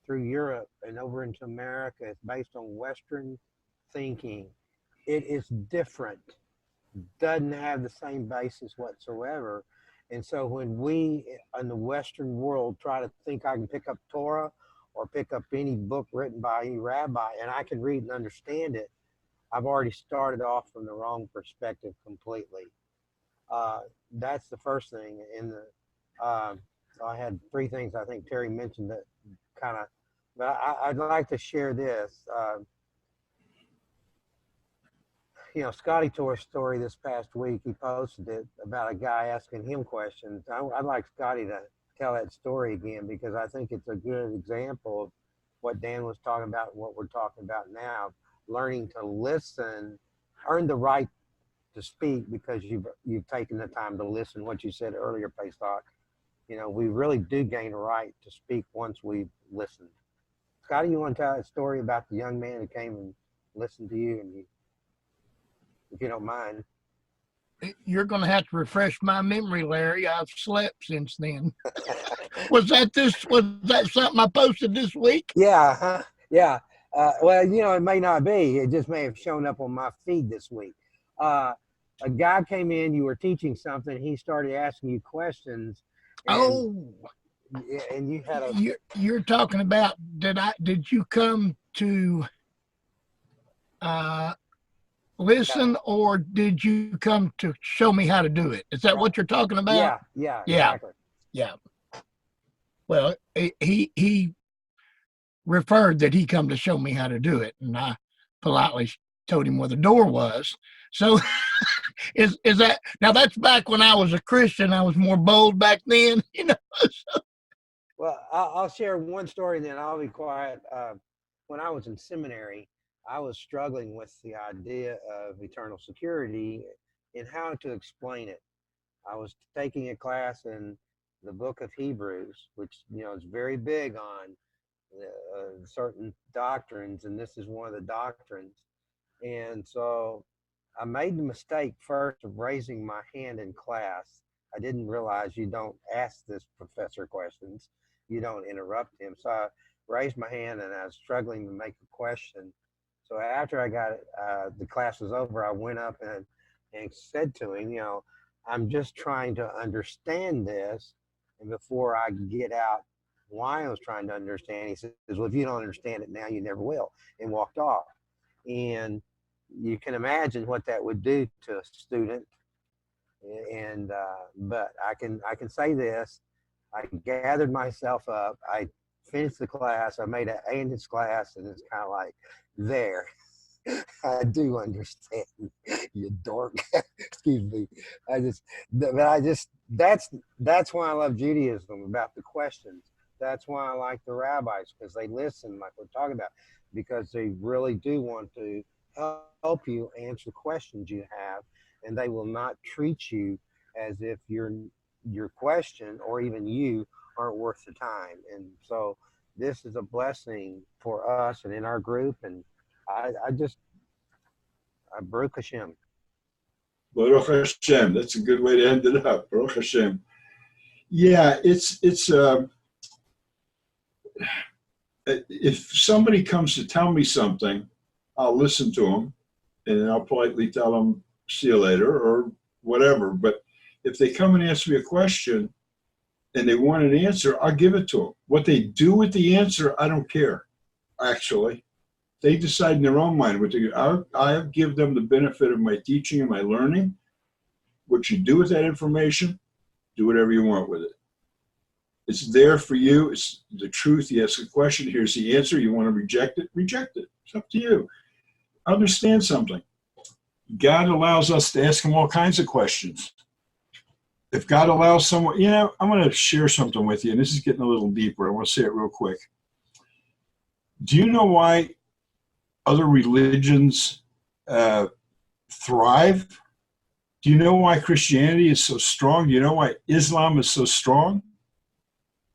through Europe and over into America is based on Western thinking. It is different, doesn't have the same basis whatsoever. And so when we in the Western world try to think I can pick up Torah or pick up any book written by any rabbi and I can read and understand it, I've already started off from the wrong perspective completely. That's the first thing. I had 3 things I think Terry mentioned that kind of, but I'd like to share this. Scotty told a story this past week. He posted it about a guy asking him questions. I'd like Scotty to tell that story again because I think it's a good example of what Dan was talking about and what we're talking about now. Learning to listen, earn the right to speak because you've taken the time to listen. What you said earlier, Pesach, we really do gain a right to speak once we've listened. Scotty, you want to tell a story about the young man who came and listened to you, if you don't mind? You're going to have to refresh my memory, Larry. I've slept since then. Was that something I posted this week? Yeah, huh? Yeah. Well, it may not be. It just may have shown up on my feed this week. A guy came in, you were teaching something, he started asking you questions. And you had You're talking about, did you come to listen or did you come to show me how to do it? Is that what you're talking about? Yeah, exactly. Yeah. Well, he referred that he come to show me how to do it, and I politely told him where the door was. So is that, now that's back when I was a Christian. I was more bold back then, So. Well, I'll share one story and then I'll be quiet. When I was in seminary, I was struggling with the idea of eternal security and how to explain it. I was taking a class in the book of Hebrews, which, is very big on certain doctrines, and this is one of the doctrines. And so I made the mistake first of raising my hand in class. I didn't realize you don't ask this professor questions. You don't interrupt him. So I raised my hand and I was struggling to make a question. So after I got the class was over, I went up and said to him, I'm just trying to understand this. And before I get out why I was trying to understand, he says, well, if you don't understand it now, you never will, and walked off. And you can imagine what that would do to a student. And but I can say this: I gathered myself up. I finished the class. I made an A in this class, and it's kind of like, there. I do understand, you dork. Excuse me. That's why I love Judaism, about the questions. That's why I like the rabbis, because they listen, like we're talking about, because they really do want to help you answer questions you have, and they will not treat you as if your question or even you aren't worth the time. And so this is a blessing for us and in our group, and I Baruch Hashem. Baruch Hashem. That's a good way to end it up. Baruch Hashem. Yeah, it's if somebody comes to tell me something, I'll listen to them, and I'll politely tell them, see you later, or whatever. But if they come and ask me a question and they want an answer, I'll give it to them. What they do with the answer, I don't care, actually. They decide in their own mind what to do. I give them the benefit of my teaching and my learning. What you do with that information, do whatever you want with it. It's there for you. It's the truth. You ask a question, here's the answer. You want to reject it? Reject it. It's up to you. Understand something. God allows us to ask him all kinds of questions. If God allows someone, I'm going to share something with you, and this is getting a little deeper. I want to say it real quick. Do you know why other religions thrive? Do you know why Christianity is so strong? Do you know why Islam is so strong?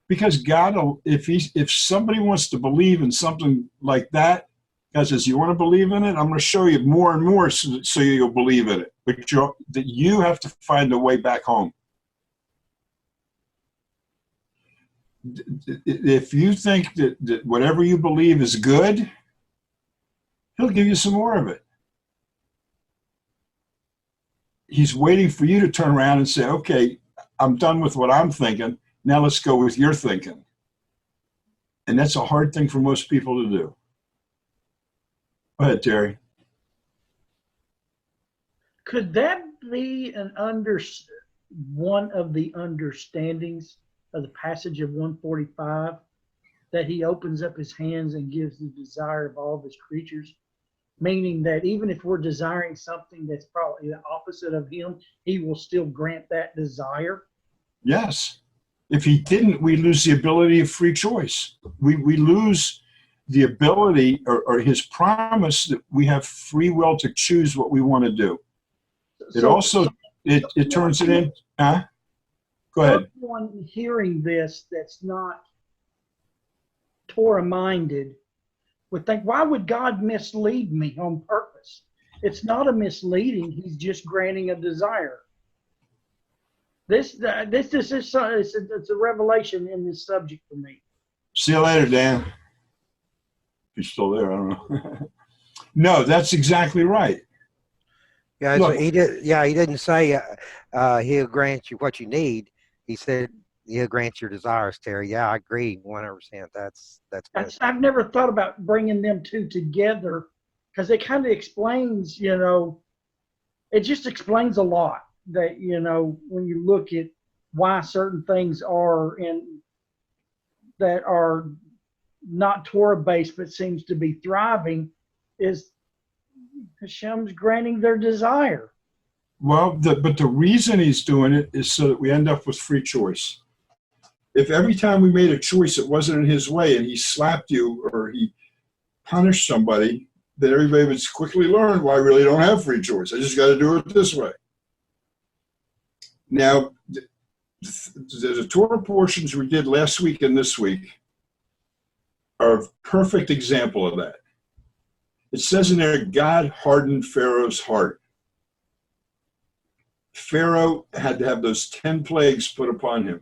Because God, if somebody wants to believe in something like that, God says, you want to believe in it? I'm going to show you more and more so you'll believe in it. But that you have to find a way back home. If you think that whatever you believe is good, he'll give you some more of it. He's waiting for you to turn around and say, okay, I'm done with what I'm thinking. Now let's go with your thinking. And that's a hard thing for most people to do. Go ahead, Terry. Could that be one of the understandings of the passage of 145, that he opens up his hands and gives the desire of all of his creatures? Meaning that even if we're desiring something that's probably the opposite of him, he will still grant that desire? Yes. If he didn't, we lose the ability of free choice. We lose the ability or his promise that we have free will to choose what we want to do. It also turns it in. Go ahead. Everyone hearing this that's not Torah minded would think, why would God mislead me on purpose? It's not a misleading. He's just granting a desire. It's a revelation in this subject for me. See you later, Dan. If you're still there, I don't know. No, that's exactly right. Yeah, Look, so he didn't say he'll grant you what you need. He said he'll grant your desires, Terry. Yeah, I agree 100%. That's good. I've never thought about bringing them two together, because it kind of explains, it just explains a lot. That, when you look at why certain things are that are not Torah based but seems to be thriving, is Hashem's granting their desire. Well, but the reason he's doing it is so that we end up with free choice. If every time we made a choice it wasn't in his way and he slapped you or he punished somebody, then everybody would quickly learn, well, I really don't have free choice. I just got to do it this way. Now, the Torah portions we did last week and this week are a perfect example of that. It says in there, God hardened Pharaoh's heart. Pharaoh had to have those 10 plagues put upon him.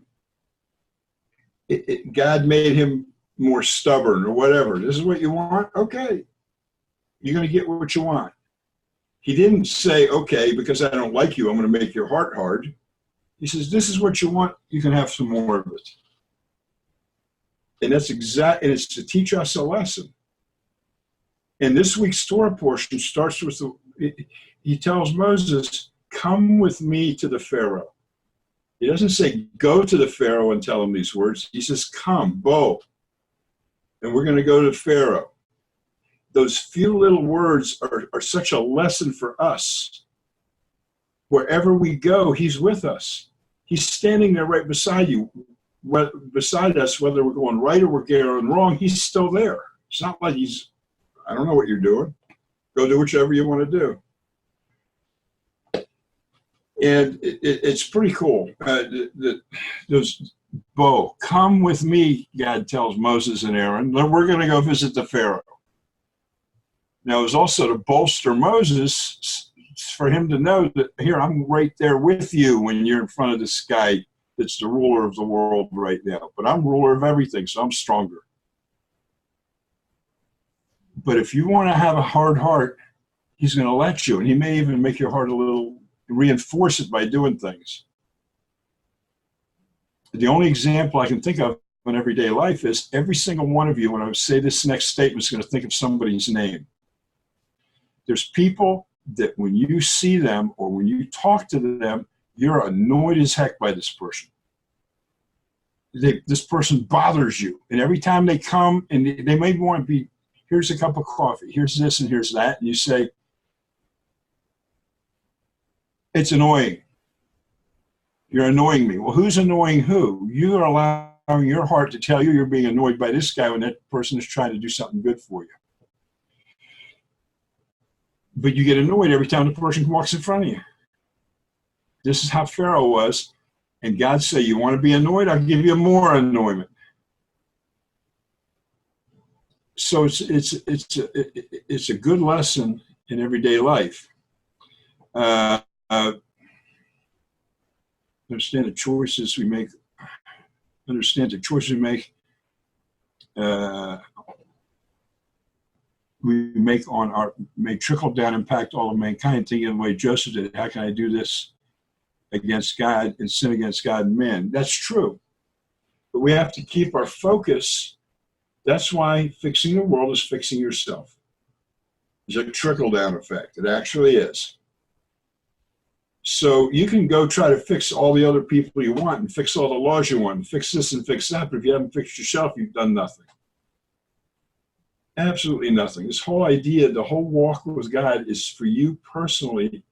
God made him more stubborn or whatever. This is what you want? Okay. You're going to get what you want. He didn't say, okay, because I don't like you, I'm going to make your heart hard. He says, this is what you want. You can have some more of it. And that's exact, and it's to teach us a lesson. And this week's Torah portion starts with, he tells Moses, come with me to the Pharaoh. He doesn't say, go to the Pharaoh and tell him these words. He says, come, bo. And we're going to go to Pharaoh. Those few little words are such a lesson for us. Wherever we go, he's with us. He's standing there right beside you, beside us, whether we're going right or we're going wrong, he's still there. It's not like he's, I don't know what you're doing. Go do whichever you want to do. And it's pretty cool. Those Bo, come with me, God tells Moses and Aaron. We're going to go visit the Pharaoh. Now, it was also to bolster Moses, for him to know that, here, I'm right there with you when you're in front of this guy that's the ruler of the world right now. But I'm ruler of everything, so I'm stronger. But if you want to have a hard heart, he's going to let you. And he may even make your heart a little, reinforce it by doing things. The only example I can think of in everyday life is every single one of you, when I say this next statement, is going to think of somebody's name. There's people that when you see them or when you talk to them, you're annoyed as heck by this person. This person bothers you. And every time they come, and they may want to be, here's a cup of coffee, here's this and here's that, and you say, it's annoying. You're annoying me. Well, who's annoying who? You are allowing your heart to tell you you're being annoyed by this guy when that person is trying to do something good for you. But you get annoyed every time the person walks in front of you. This is how Pharaoh was. And God said, you want to be annoyed? I'll give you more annoyment. So it's a good lesson in everyday life. Understand the choices we make. Understand the choices we make on our, may trickle down, impact all of mankind. Thinking the way Joseph did, how can I do this against God and sin against God and man? That's true. But we have to keep our focus. That's why fixing the world is fixing yourself. There's a trickle down effect. It actually is. So you can go try to fix all the other people you want and fix all the laws you want and fix this and fix that. But if you haven't fixed yourself, you've done nothing. Absolutely nothing. This whole idea, the whole walk with God is for you personally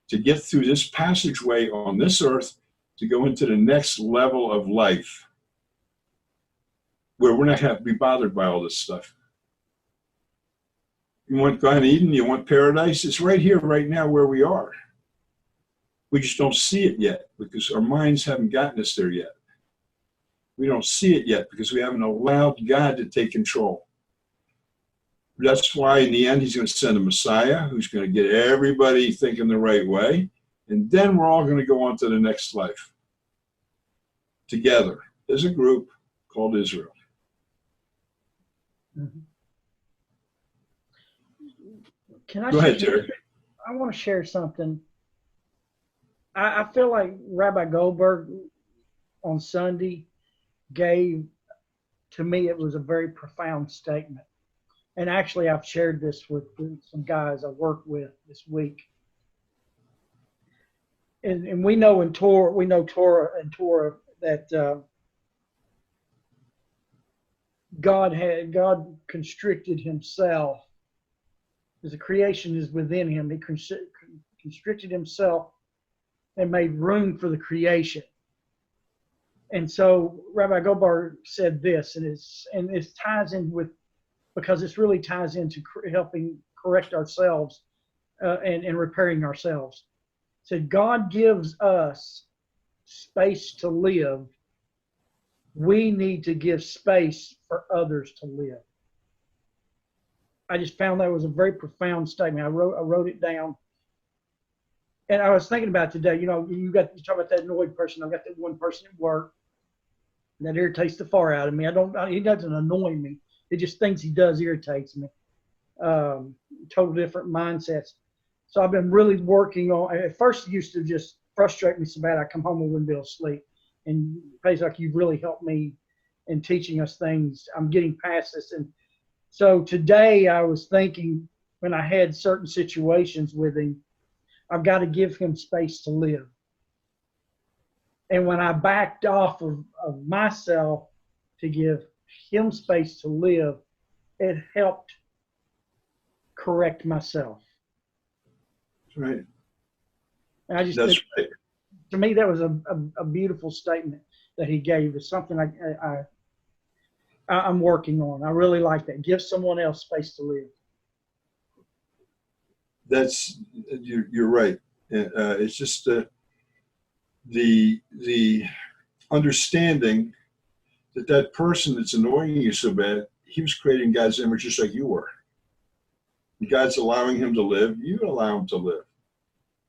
to get through this passageway on this earth to go into the next level of life where we're not going to be bothered by all this stuff. You want Gan Eden, you want paradise, it's right here, right now where we are. We just don't see it yet because our minds haven't gotten us there yet. We don't see it yet because we haven't allowed God to take control. That's why in the end, he's going to send a Messiah who's going to get everybody thinking the right way. And then we're all going to go on to the next life together as a group called Israel. Can I Go ahead, Terry. I want to share something. I feel like Rabbi Goldberg on Sunday gave, to me, it was a very profound statement. And actually, I've shared this with some guys I work with this week. And we know in Torah, Torah that God constricted himself. As the creation is within him, he constricted himself and made room for the creation. And so Rabbi Goldberg said this, and it ties in with, because this really ties into helping correct ourselves and repairing ourselves. said, God gives us space to live. We need to give space for others to live. I just found that was a very profound statement. I wrote it down. And I was thinking about today, you talk about that annoyed person. I've got that one person at work that irritates the far out of me. He doesn't annoy me. It just things he does irritates me. Total different mindsets. So I've been really working on, at first it used to just frustrate me so bad I come home and wouldn't be able to sleep. And Pesach, you've really helped me in teaching us things. I'm getting past this. And so today I was thinking, when I had certain situations with him, I've got to give him space to live. And when I backed off of myself to give him space to live, it helped correct myself. Right. And I just That's right. To me, that was a beautiful statement that he gave. It's something I'm working on. I really like that. Give someone else space to live. You're right. It's just the understanding that person that's annoying you so bad, he was created in God's image just like you were. God's allowing him to live. You allow him to live.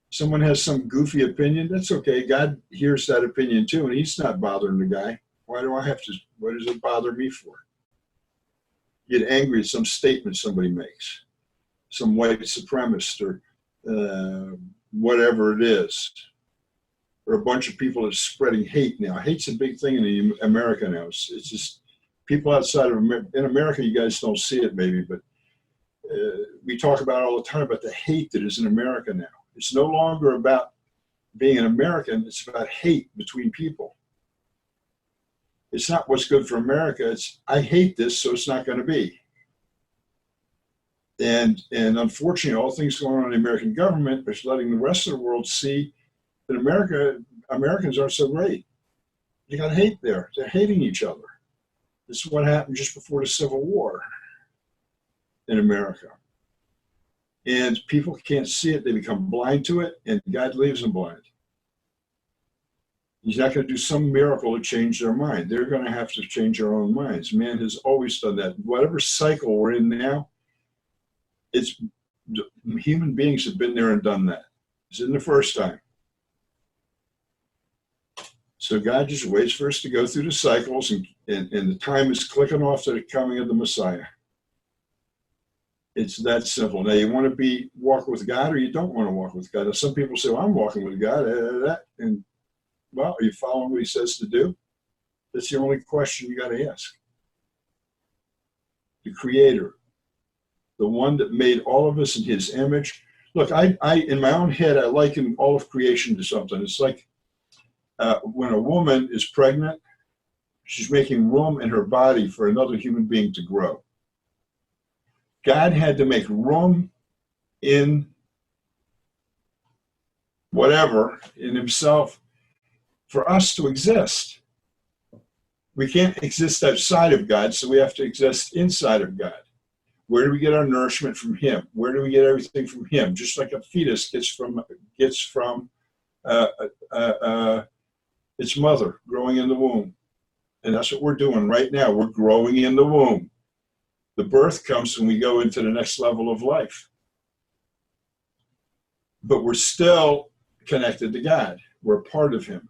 Someone has some goofy opinion. That's okay. God hears that opinion too, and he's not bothering the guy. Why do I have to? What does it bother me for? Get angry at some statement somebody makes, some white supremacist or whatever it is, or a bunch of people that's spreading hate now. Hate's a big thing in America now. It's just people outside of America. In America, you guys don't see it maybe, but we talk about all the time about the hate that is in America now. It's no longer about being an American. It's about hate between people. It's not what's good for America. It's I hate this, so it's not going to be. And unfortunately, all things going on in the American government is letting the rest of the world see that Americans aren't so great. You got hate there. They're hating each other. This is what happened just before the Civil War in America. And people can't see it. They become blind to it, and God leaves them blind. He's not going to do some miracle to change their mind. They're going to have to change their own minds. Man has always done that. Whatever cycle we're in now, it's human beings have been there and done that. It's in the first time. So God just waits for us to go through the cycles, and the time is clicking off to the coming of the Messiah. It's that simple. Now, you want to walk with God, or you don't want to walk with God. Now, some people say, well, I'm walking with God. And well, are you following what he says to do? That's the only question you got to ask. The Creator, the one that made all of us in his image. Look, I in my own head, I liken all of creation to something. It's like when a woman is pregnant, she's making room in her body for another human being to grow. God had to make room in whatever, in himself, for us to exist. We can't exist outside of God, so we have to exist inside of God. Where do we get our nourishment from him? Where do we get everything from him? Just like a fetus gets from its mother growing in the womb. And that's what we're doing right now. We're growing in the womb. The birth comes when we go into the next level of life. But we're still connected to God. We're part of him.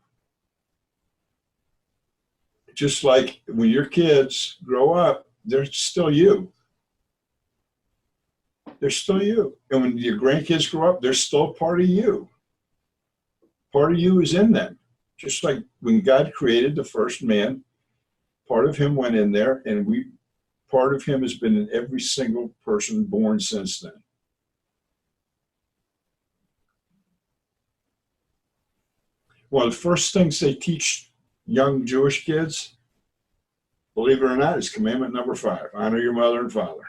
Just like when your kids grow up, they're still you. They're still you. And when your grandkids grow up, they're still part of you. Part of you is in them. Just like when God created the first man, part of him went in there, and part of him has been in every single person born since then. One of the first things they teach young Jewish kids, believe it or not, is commandment number 5, honor your mother and father.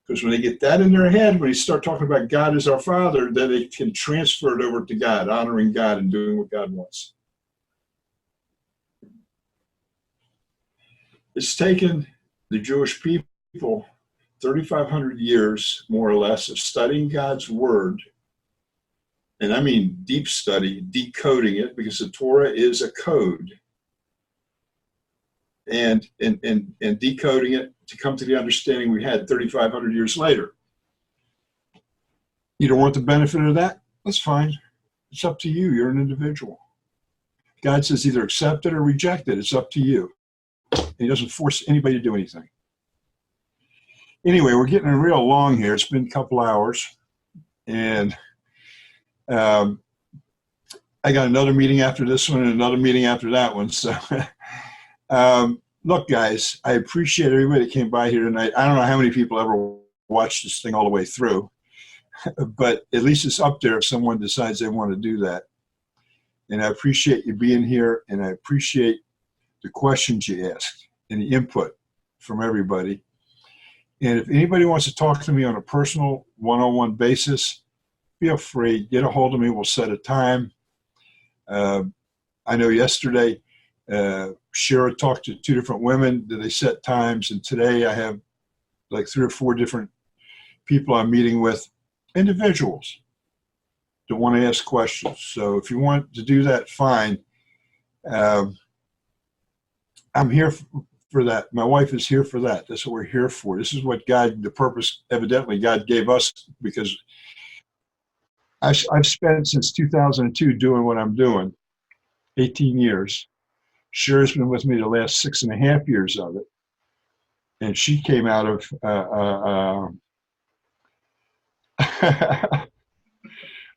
Because when they get that in their head, when they start talking about God as our Father, then they can transfer it over to God, honoring God and doing what God wants. It's taken the Jewish people 3,500 years, more or less, of studying God's word and I mean deep study, decoding it, because the Torah is a code, and decoding it to come to the understanding we had 3,500 years later. You don't want the benefit of that? That's fine. It's up to you. You're an individual. God says either accept it or reject it. It's up to you. He doesn't force anybody to do anything. Anyway, we're getting real long here. It's been a couple hours. And I got another meeting after this one and another meeting after that one. So, look, guys, I appreciate everybody that came by here tonight. I don't know how many people ever watched this thing all the way through, but at least it's up there if someone decides they want to do that. And I appreciate you being here, and I appreciate the questions you asked and the input from everybody. And if anybody wants to talk to me on a personal one-on-one basis, feel free, get a hold of me. We'll set a time. I know yesterday, Shira talked to 2 different women. They set times. And today I have like 3 or 4 different people I'm meeting with, individuals that want to ask questions. So if you want to do that, fine. I'm here for that. My wife is here for that. That's what we're here for. This is what God, the purpose, evidently God gave us, because I've spent since 2002 doing what I'm doing, 18 years. Shira's been with me the last 6.5 years of it. And she came out of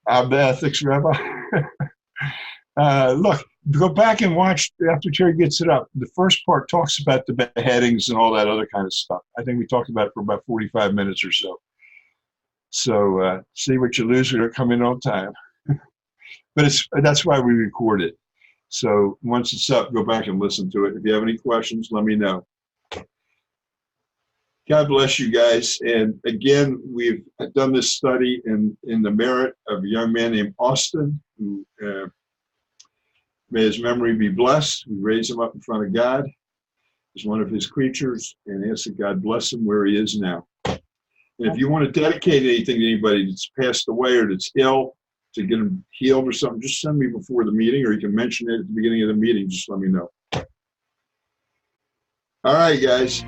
I'm the ethics rabbi. Look, go back and watch after Terry gets it up. The first part talks about the beheadings and all that other kind of stuff. I think we talked about it for about 45 minutes or so. So see what you lose when you come in on time. But that's why we record it. So once it's up, go back and listen to it. If you have any questions, let me know. God bless you guys. And again, we've done this study in the merit of a young man named Austin, who may his memory be blessed. We raise him up in front of God as one of his creatures and ask that God bless him where he is now. And if you want to dedicate anything to anybody that's passed away or that's ill, to get them healed or something, just send me before the meeting, or you can mention it at the beginning of the meeting. Just let me know. All right, guys.